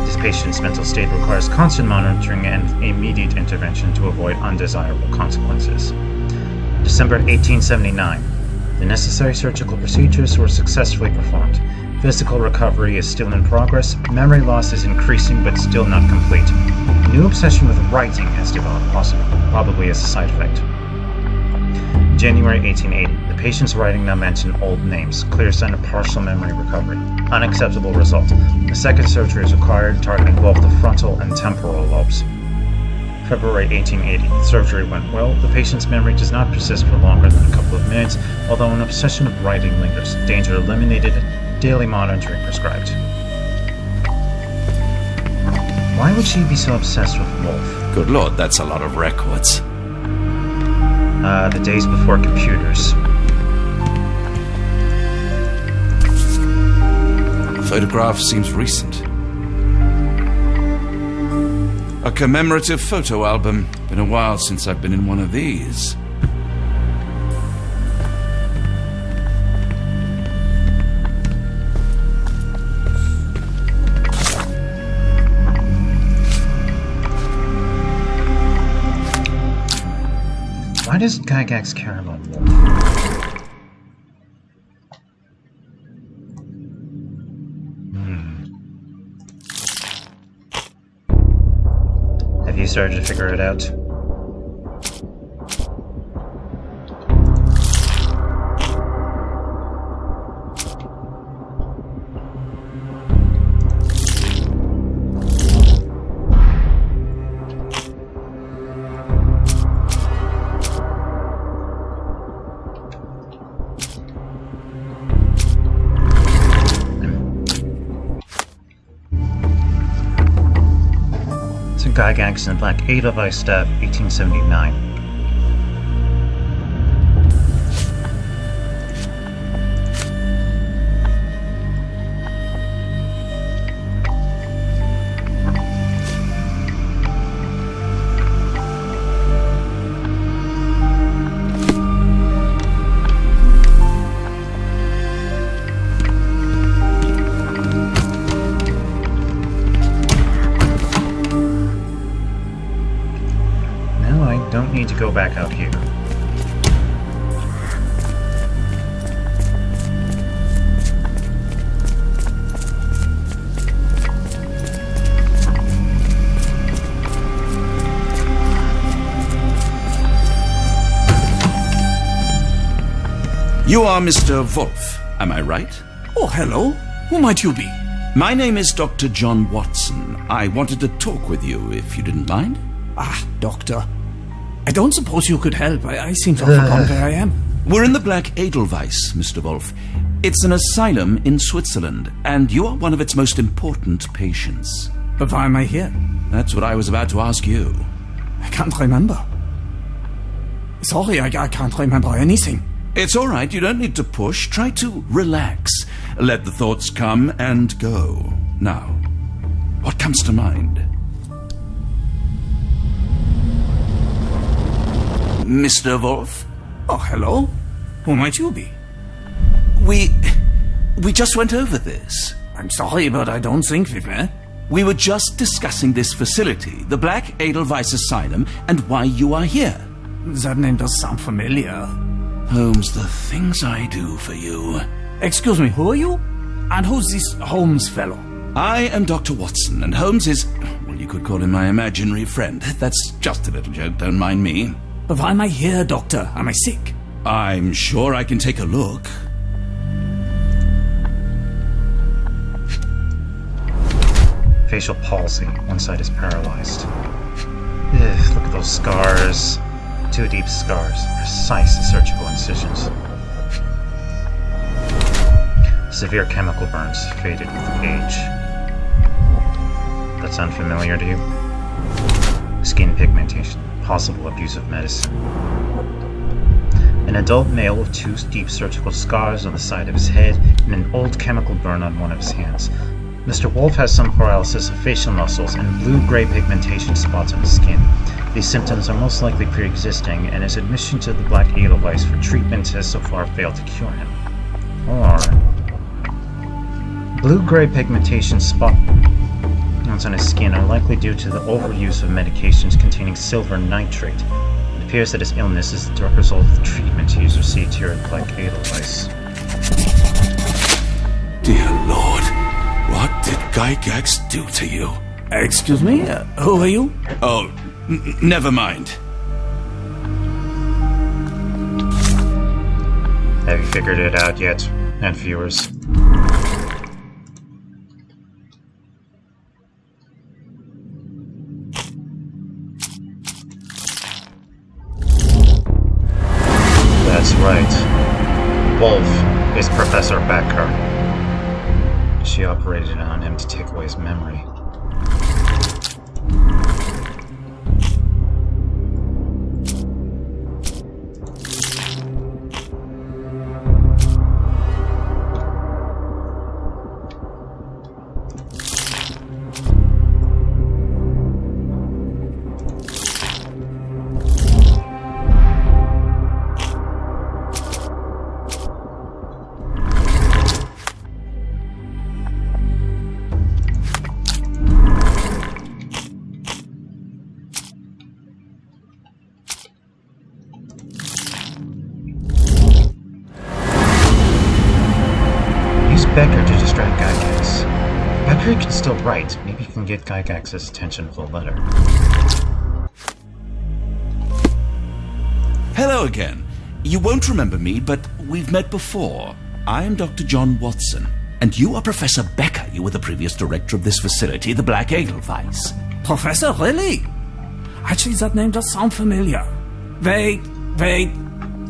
This patient's mental state requires constant monitoring and immediate intervention to avoid undesirable consequences. December 1879. The necessary surgical procedures were successfully performed. Physical recovery is still in progress. Memory loss is increasing but still not complete. A new obsession with writing has developed, probably as a side effect. January 1880. The patient's writing now mentioned old names. Clear sign of partial memory recovery. Unacceptable result. A second surgery is required, targeting both the frontal and temporal lobes. February 1880. The surgery went well. The patient's memory does not persist for longer than a couple of minutes, although an obsession of writing lingers. Danger eliminated. Daily monitoring prescribed. Why would she be so obsessed with Wolf? Good lord, that's a lot of records. The days before computers. Photograph seems recent. A commemorative photo album. Been a while since I've been in one of these. Why does Gygax care about Wolf? Have you started to figure it out? Gygax and Black Edelweiss Staff, 1879. Don't need to go back out here. You are Mr. Wolf, am I right? Oh, hello. Who might you be? My name is Dr. John Watson. I wanted to talk with you, if you didn't mind. Ah, doctor. I don't suppose you could help. I seem to have forgotten where I am. We're in the Black Edelweiss, Mr. Wolf. It's an asylum in Switzerland, and you are one of its most important patients. But why am I here? That's what I was about to ask you. I can't remember. Sorry, I can't remember anything. It's all right. You don't need to push. Try to relax. Let the thoughts come and go. Now, what comes to mind? Mr. Wolf? Oh, hello. Who might you be? We just went over this. I'm sorry, but I don't think we've met. We were just discussing this facility, the Black Edelweiss Asylum, and why you are here. That name does sound familiar. Holmes, the things I do for you. Excuse me, who are you? And who's this Holmes fellow? I am Dr. Watson, and Holmes is, well, you could call him my imaginary friend. That's just a little joke, don't mind me. But why am I here, Doctor? Am I sick? I'm sure I can take a look. Facial palsy. One side is paralyzed. Ugh, look at those scars. 2 deep scars. Precise surgical incisions. Severe chemical burns. Faded with age. That sound familiar to you? Skin pigmentation. Possible abuse of medicine. An adult male with 2 deep surgical scars on the side of his head and an old chemical burn on one of his hands. Mr. Wolf has some paralysis of facial muscles and blue-gray pigmentation spots on his skin. These symptoms are most likely pre-existing, and his admission to the Black Edelweiss for treatment has so far failed to cure him. Or blue-gray pigmentation spots on his skin are likely due to the overuse of medications containing silver nitrate. It appears that his illness is the direct result of the treatment he has received here at Black Edelweiss. Dear Lord, what did Gygax do to you? Excuse me? Who are you? Oh, never mind. Have you figured it out yet, and viewers? That's right. Wolf is Professor Becker. She operated on him to take away his memory. Becker to distract Gygax. Becker can still write. Maybe he can get Gygax's attention with a letter. Hello again. You won't remember me, but we've met before. I am Dr. John Watson, and you are Professor Becker. You were the previous director of this facility, the Black Edelweiss. Professor, really? Actually, that name does sound familiar. Wait.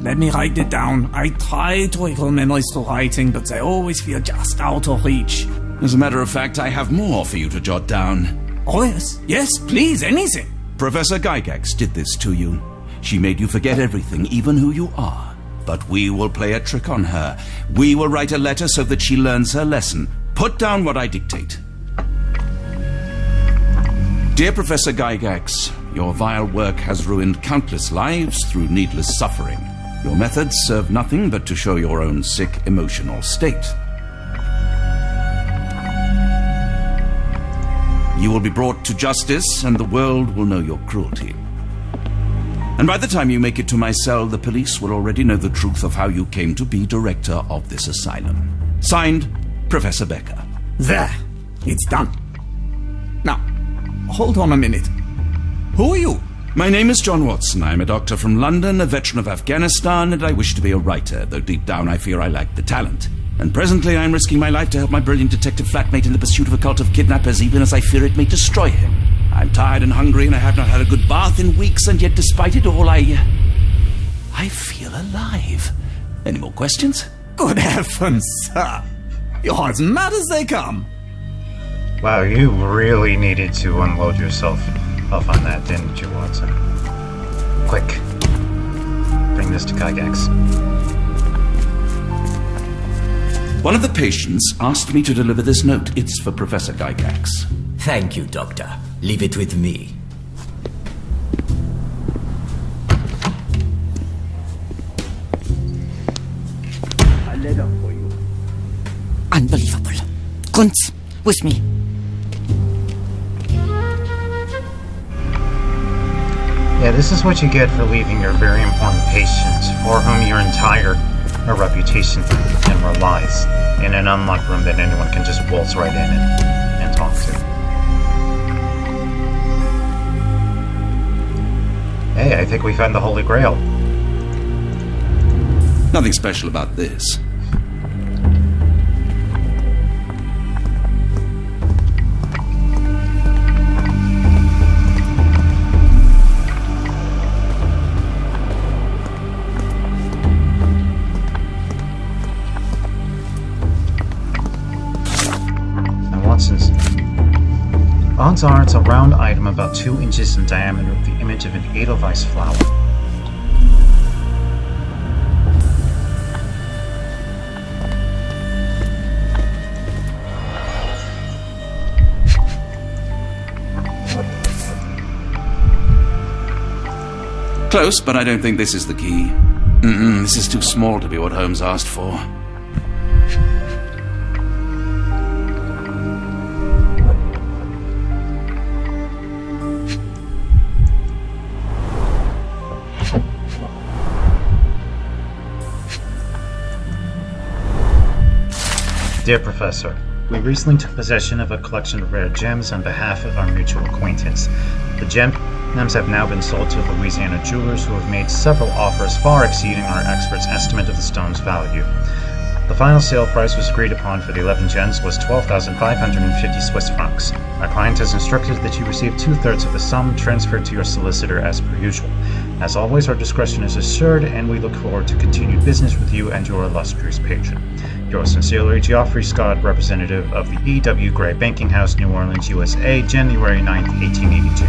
Let me write it down. I try to recall memories to writing, but they always feel just out of reach. As a matter of fact, I have more for you to jot down. Oh, yes. Yes, please, anything. Professor Gygax did this to you. She made you forget everything, even who you are. But we will play a trick on her. We will write a letter so that she learns her lesson. Put down what I dictate. Dear Professor Gygax, your vile work has ruined countless lives through needless suffering. Your methods serve nothing but to show your own sick emotional state. You will be brought to justice, and the world will know your cruelty. And by the time you make it to my cell, the police will already know the truth of how you came to be director of this asylum. Signed, Professor Becker. There. It's done. Now, hold on a minute. Who are you? My name is John Watson. I am a doctor from London, a veteran of Afghanistan, and I wish to be a writer, though deep down I fear I lack the talent. And presently I am risking my life to help my brilliant detective flatmate in the pursuit of a cult of kidnappers, even as I fear it may destroy him. I'm tired and hungry, and I have not had a good bath in weeks, and yet despite it all, I feel alive. Any more questions? Good heavens, sir. You're as mad as they come. Wow, you really needed to unload yourself off on that, didn't you, Watson? Quick. Bring this to Gygax. One of the patients asked me to deliver this note. It's for Professor Gygax. Thank you, Doctor. Leave it with me. A letter for you. Unbelievable. Kunz, with me. Yeah, this is what you get for leaving your very important patients, for whom your entire reputation relies, in an unlocked room that anyone can just waltz right in and talk to. Hey, I think we found the Holy Grail. Nothing special about this. Odds are it's a round item about 2 inches in diameter with the image of an Edelweiss flower. Close, but I don't think this is the key. This is too small to be what Holmes asked for. Dear Professor, we recently took possession of a collection of rare gems on behalf of our mutual acquaintance. The gems have now been sold to Louisiana jewelers who have made several offers far exceeding our expert's estimate of the stone's value. The final sale price was agreed upon for the 11 gems was 12,550 Swiss francs. Our client has instructed that you receive 2/3 of the sum transferred to your solicitor as per usual. As always, our discretion is assured, and we look forward to continued business with you and your illustrious patron. Yours sincerely, Geoffrey Scott, representative of the E.W. Gray Banking House, New Orleans, USA, January 9th, 1882.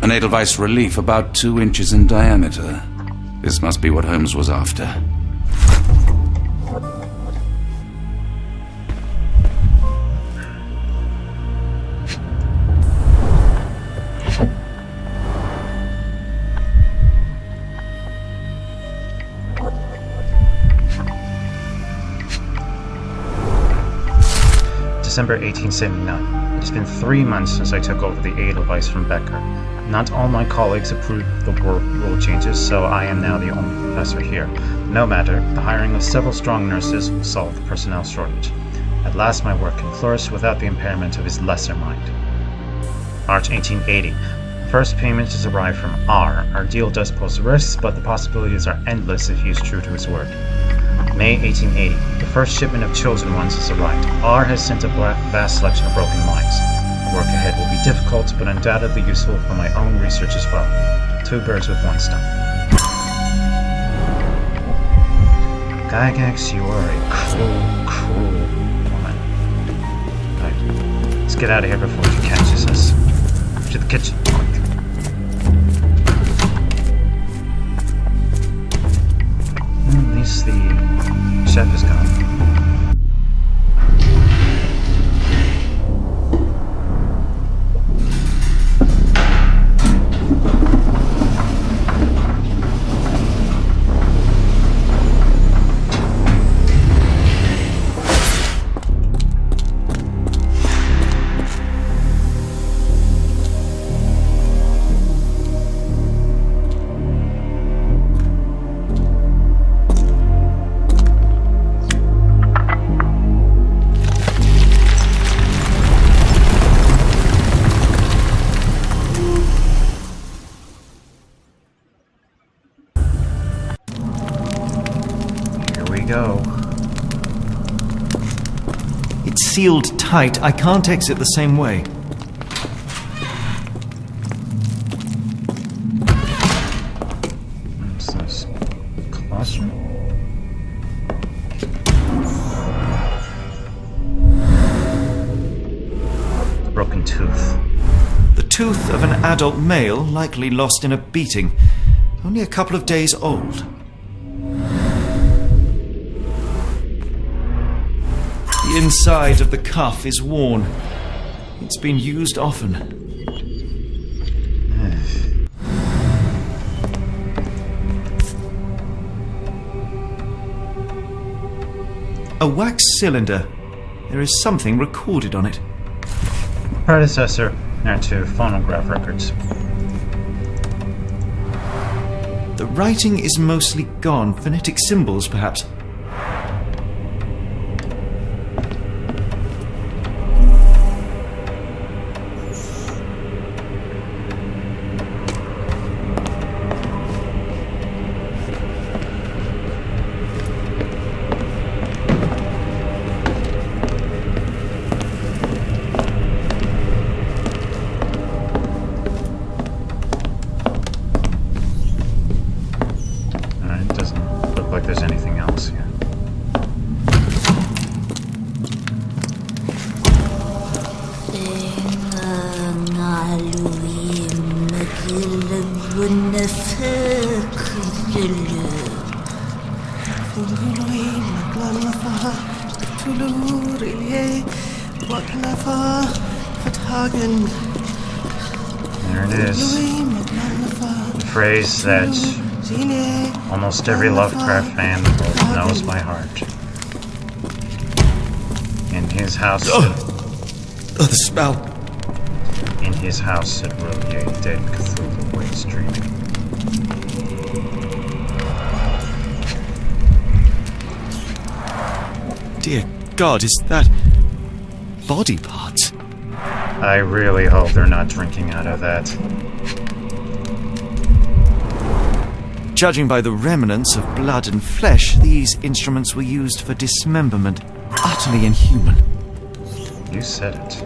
An Edelweiss relief about 2 inches in diameter. This must be what Holmes was after. December 1879. It has been 3 months since I took over the Edelweiss from Becker. Not all my colleagues approved the rule changes, so I am now the only professor here. No matter, the hiring of several strong nurses will solve the personnel shortage. At last my work can flourish without the impairment of his lesser mind. March 1880. The first payment has arrived from R. Our deal does pose risks, but the possibilities are endless if he is true to his word. May 1880. The first shipment of chosen ones has arrived. R has sent a vast selection of broken mines. The work ahead will be difficult, but undoubtedly useful for my own research as well. 2 birds with 1 stone. Gygax, you are a cruel, cruel woman. Right. Let's get out of here before she catches us. To the kitchen, quick. At least the chef is gone. Go. It's sealed tight. I can't exit the same way. What's this? Classroom? The broken tooth. The tooth of an adult male, likely lost in a beating, only a couple of days old. The inside of the cuff is worn. It's been used often. A wax cylinder. There is something recorded on it. Predecessor to phonograph records. The writing is mostly gone. Phonetic symbols, perhaps. There's anything else here. There it is. The phrase that almost every Lovecraft fan in the world knows by heart. In his house... the smell. In his house at Roulier, dead Cthulhu waits dreaming. Dear God, is that... body parts? I really hope they're not drinking out of that. Judging by the remnants of blood and flesh, these instruments were used for dismemberment. Utterly inhuman. You said it.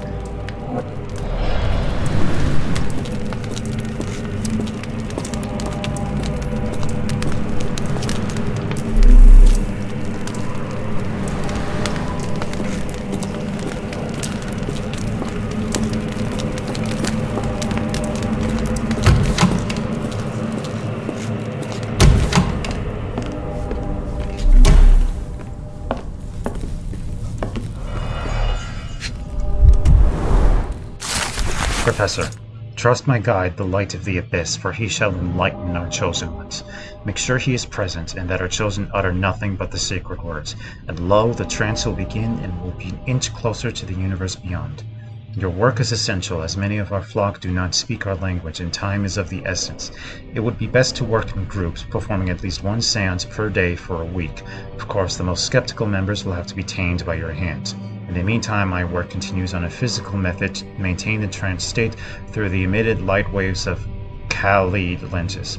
Professor, trust my guide, the light of the abyss, for he shall enlighten our chosen ones. Make sure he is present, and that our chosen utter nothing but the sacred words. And lo, the trance will begin, and will be an inch closer to the universe beyond. Your work is essential, as many of our flock do not speak our language, and time is of the essence. It would be best to work in groups, performing at least one seance per day for a week. Of course, the most skeptical members will have to be tamed by your hands. In the meantime, my work continues on a physical method to maintain the trance state through the emitted light waves of Kali lenses.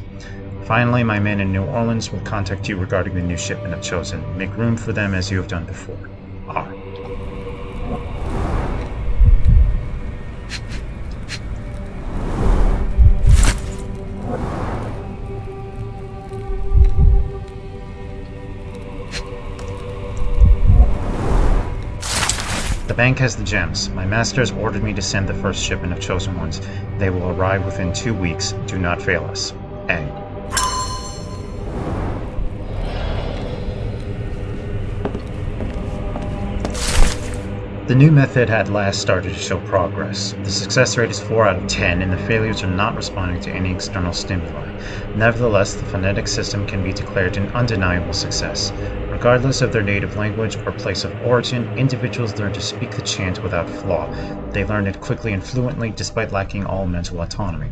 Finally, my men in New Orleans will contact you regarding the new shipment of Chosen. Make room for them as you have done before. R. The bank has the gems. My masters ordered me to send the first shipment of Chosen Ones. They will arrive within 2 weeks. Do not fail us. A. The new method had last started to show progress. The success rate is 4 out of 10, and the failures are not responding to any external stimuli. Nevertheless, the phonetic system can be declared an undeniable success. Regardless of their native language or place of origin, individuals learn to speak the chant without flaw. They learn it quickly and fluently, despite lacking all mental autonomy.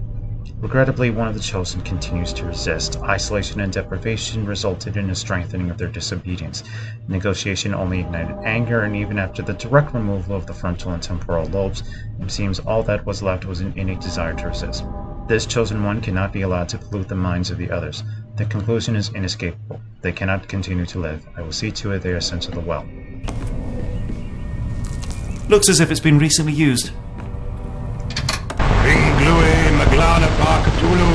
Regrettably, one of the Chosen continues to resist. Isolation and deprivation resulted in a strengthening of their disobedience. Negotiation only ignited anger, and even after the direct removal of the frontal and temporal lobes, it seems all that was left was an innate desire to resist. This Chosen One cannot be allowed to pollute the minds of the others. The conclusion is inescapable. They cannot continue to live. I will see to it they are sent to the well. Looks as if it's been recently used. Ringlui Maglana Parkatulu,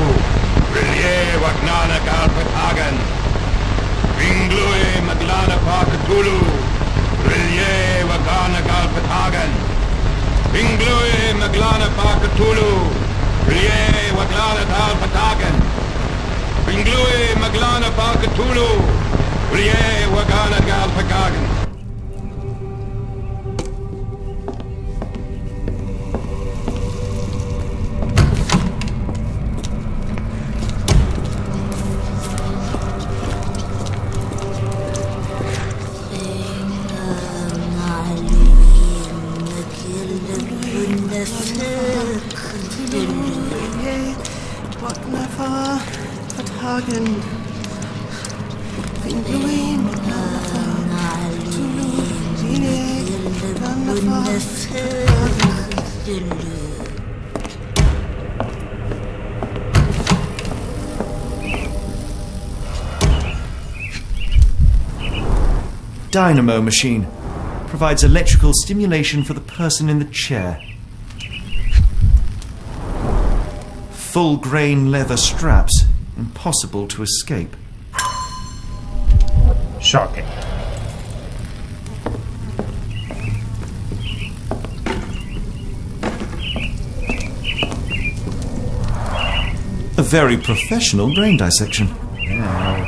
Rilye Wagnana Galpatagan. Ringlui Maglana Parkatulu, Rilye Wagana Galpatagan. Ringlui Maglana Parkatulu, Rillier Waglana Tal Patagan. Pinglui Maglana Parkatulu. Rillier Wagana Gal Pagagan. Dynamo machine. Provides electrical stimulation for the person in the chair. Full grain leather straps. Impossible to escape. Shocking. A very professional brain dissection. Yeah.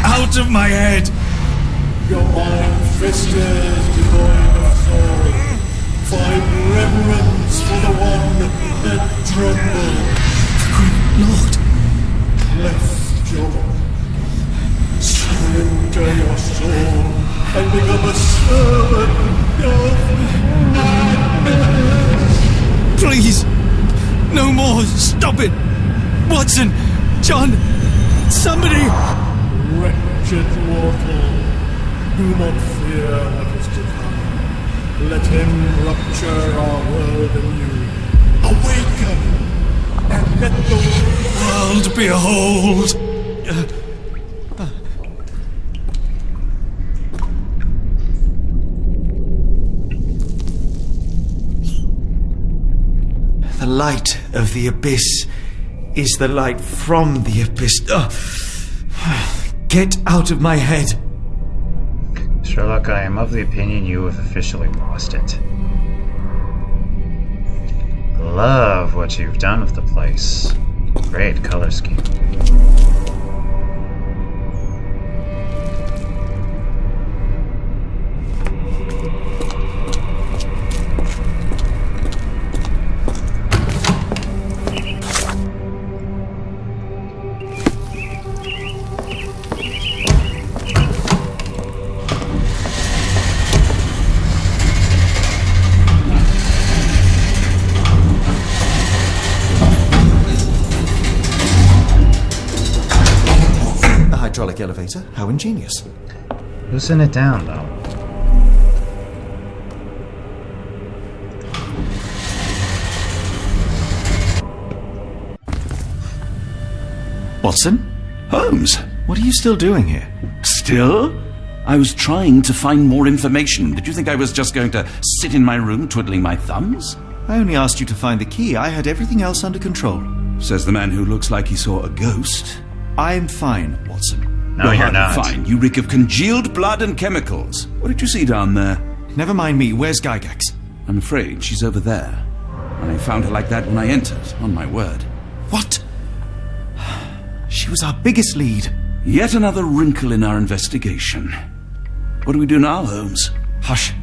Out of my head! Your iron-fisted, devoid of soul, find reverence for the one that trembled. Lord! Bless Joe. Surrender your soul and become a servant of madness. Please! No more! Stop it! Watson! John! Somebody! Wretched mortal, do not fear what is to come. Let him rupture our world anew. Awaken, and let the world behold! The light of the abyss is the light from the abyss. Get out of my head! Sherlock, I am of the opinion you have officially lost it. Love what you've done with the place. Great color scheme. Hydraulic elevator. How ingenious. Loosen it down, though. Watson? Holmes, What are you still doing here? still? I was trying to find more information. Did you think I was just going to sit in my room twiddling my thumbs? I only asked you to find the key. I had everything else under control. Says the man who looks like he saw a ghost. I'm fine, Watson. No, you're not. Fine. You reek of congealed blood and chemicals. What did you see down there? Never mind me. Where's Gygax? I'm afraid she's over there. And I found her like that when I entered, on my word. What? She was our biggest lead. Yet another wrinkle in our investigation. What do we do now, Holmes? Hush.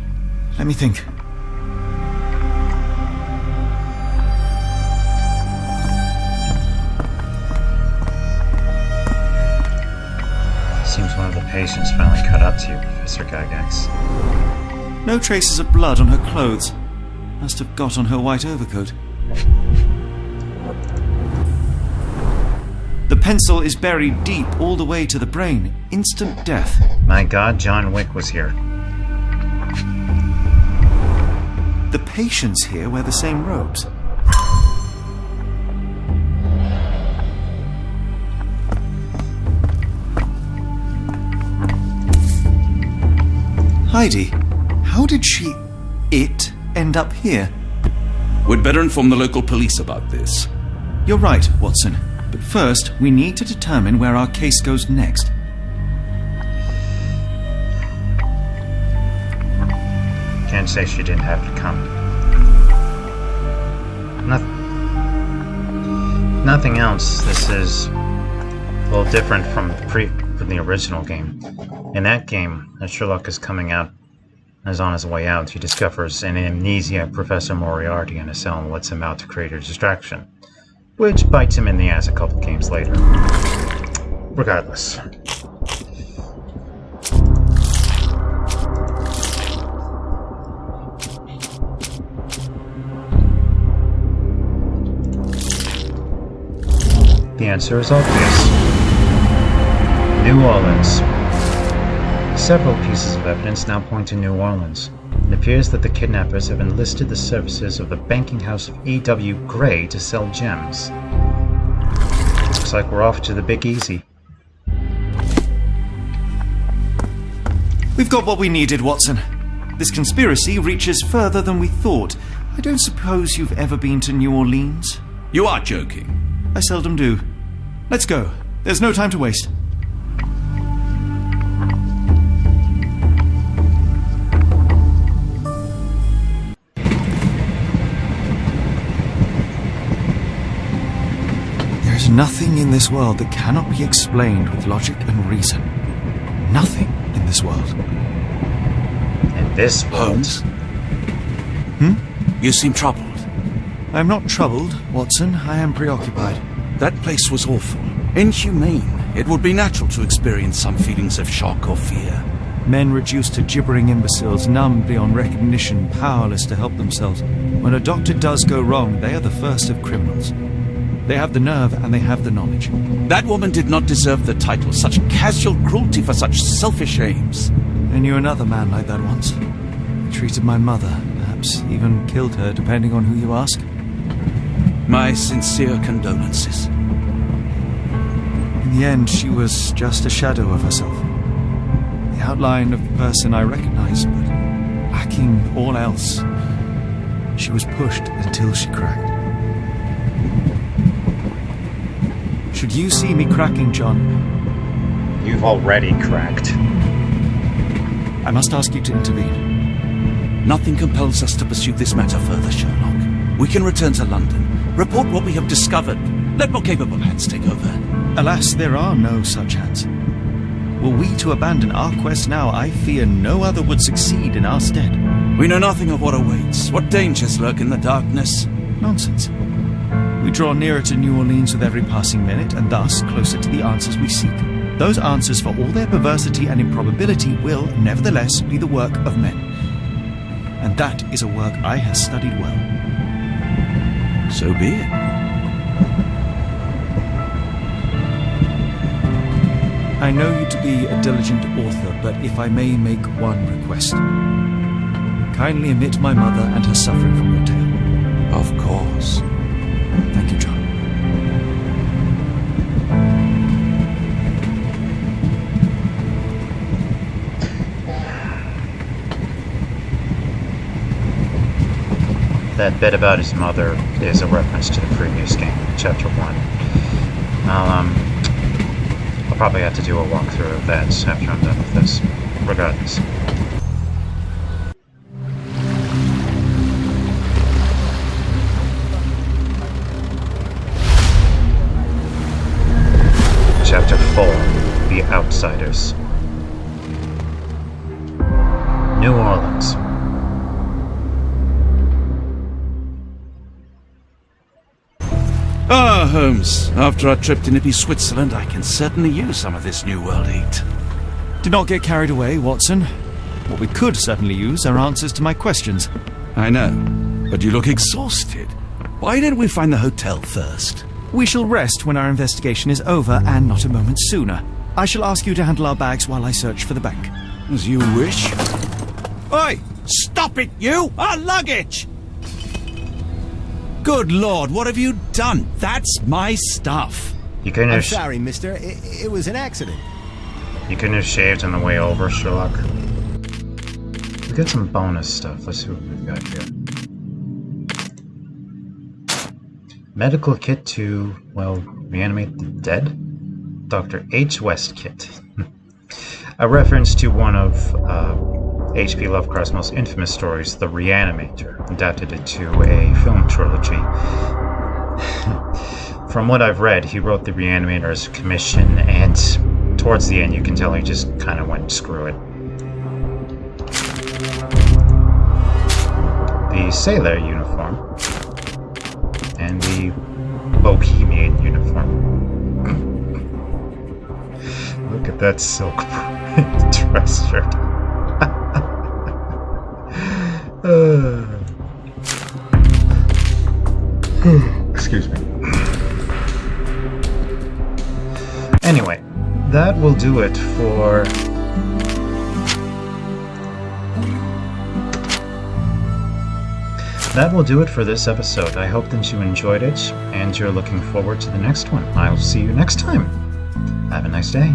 Let me think. Seems one of the patients finally caught up to you, Professor Gygax. No traces of blood on her clothes. Must have got on her white overcoat. The pencil is buried deep all the way to the brain. Instant death. My God, John Wick was here. The patients here wear the same robes. Heidi, how did it end up here? We'd better inform the local police about this. You're right, Watson. But first, we need to determine where our case goes next. Can't say she didn't have to come. Nothing else. This is a little different from the original game. In that game, as Sherlock is coming out, as on his way out, he discovers an amnesia Professor Moriarty in a cell and lets him out to create a distraction, which bites him in the ass a couple games later. Regardless. The answer is obvious. New Orleans. Several pieces of evidence now point to New Orleans. It appears that the kidnappers have enlisted the services of the banking house of E.W. Gray to sell gems. Looks like we're off to the Big Easy. We've got what we needed, Watson. This conspiracy reaches further than we thought. I don't suppose you've ever been to New Orleans? You are joking. I seldom do. Let's go. There's no time to waste. There's nothing in this world that cannot be explained with logic and reason. Nothing in this world. In this world? Holmes? You seem troubled. I'm not troubled, Watson. I am preoccupied. That place was awful. Inhumane. It would be natural to experience some feelings of shock or fear. Men reduced to gibbering imbeciles, numbed beyond recognition, powerless to help themselves. When a doctor does go wrong, they are the first of criminals. They have the nerve and they have the knowledge. That woman did not deserve the title. Such casual cruelty for such selfish aims. I knew another man like that once. He treated my mother, perhaps even killed her, depending on who you ask. My sincere condolences. In the end, she was just a shadow of herself. The outline of the person I recognized, but lacking all else. She was pushed until she cracked. Should you see me cracking, John? You've already cracked. I must ask you to intervene. Nothing compels us to pursue this matter further, Sherlock. We can return to London, report what we have discovered. Let more capable hands take over. Alas, there are no such hands. Were we to abandon our quest now, I fear no other would succeed in our stead. We know nothing of what awaits, what dangers lurk in the darkness. Nonsense. We draw nearer to New Orleans with every passing minute, and thus closer to the answers we seek. Those answers, for all their perversity and improbability, will, nevertheless, be the work of men. And that is a work I have studied well. So be it. I know you to be a diligent author, but if I may make one request. Kindly omit my mother and her suffering from your tale. Of course. Thank you, John. That bit about his mother is a reference to the previous game, Chapter 1. I'll probably have to do a walkthrough of that after I'm done with this, regardless. Chapter 4, The Outsiders. New Orleans. Ah, Holmes, after our trip to nippy Switzerland, I can certainly use some of this New World heat. Do not get carried away, Watson. What we could certainly use are answers to my questions. I know, but you look exhausted. Why didn't we find the hotel first? We shall rest when our investigation is over, and not a moment sooner. I shall ask you to handle our bags while I search for the bank. As you wish. Oi! Stop it, you! Our luggage! Good Lord, what have you done? That's my stuff. You couldn't I'm have sorry, mister. It was an accident. You couldn't have shaved on the way over, Sherlock. We got some bonus stuff. Let's see what we've got here. Medical kit to, well, reanimate the dead? Dr. H. West kit. A reference to one of H.P. Lovecraft's most infamous stories, The Reanimator, adapted into a film trilogy. From what I've read, he wrote The Reanimator as a commission, and towards the end you can tell he just kind of went, screw it. The sailor uniform, and the bohemian uniform. Look at that silk dress shirt. Excuse me. Anyway, that will do it for... That will do it for this episode. I hope that you enjoyed it, and you're looking forward to the next one. I'll see you next time. Have a nice day.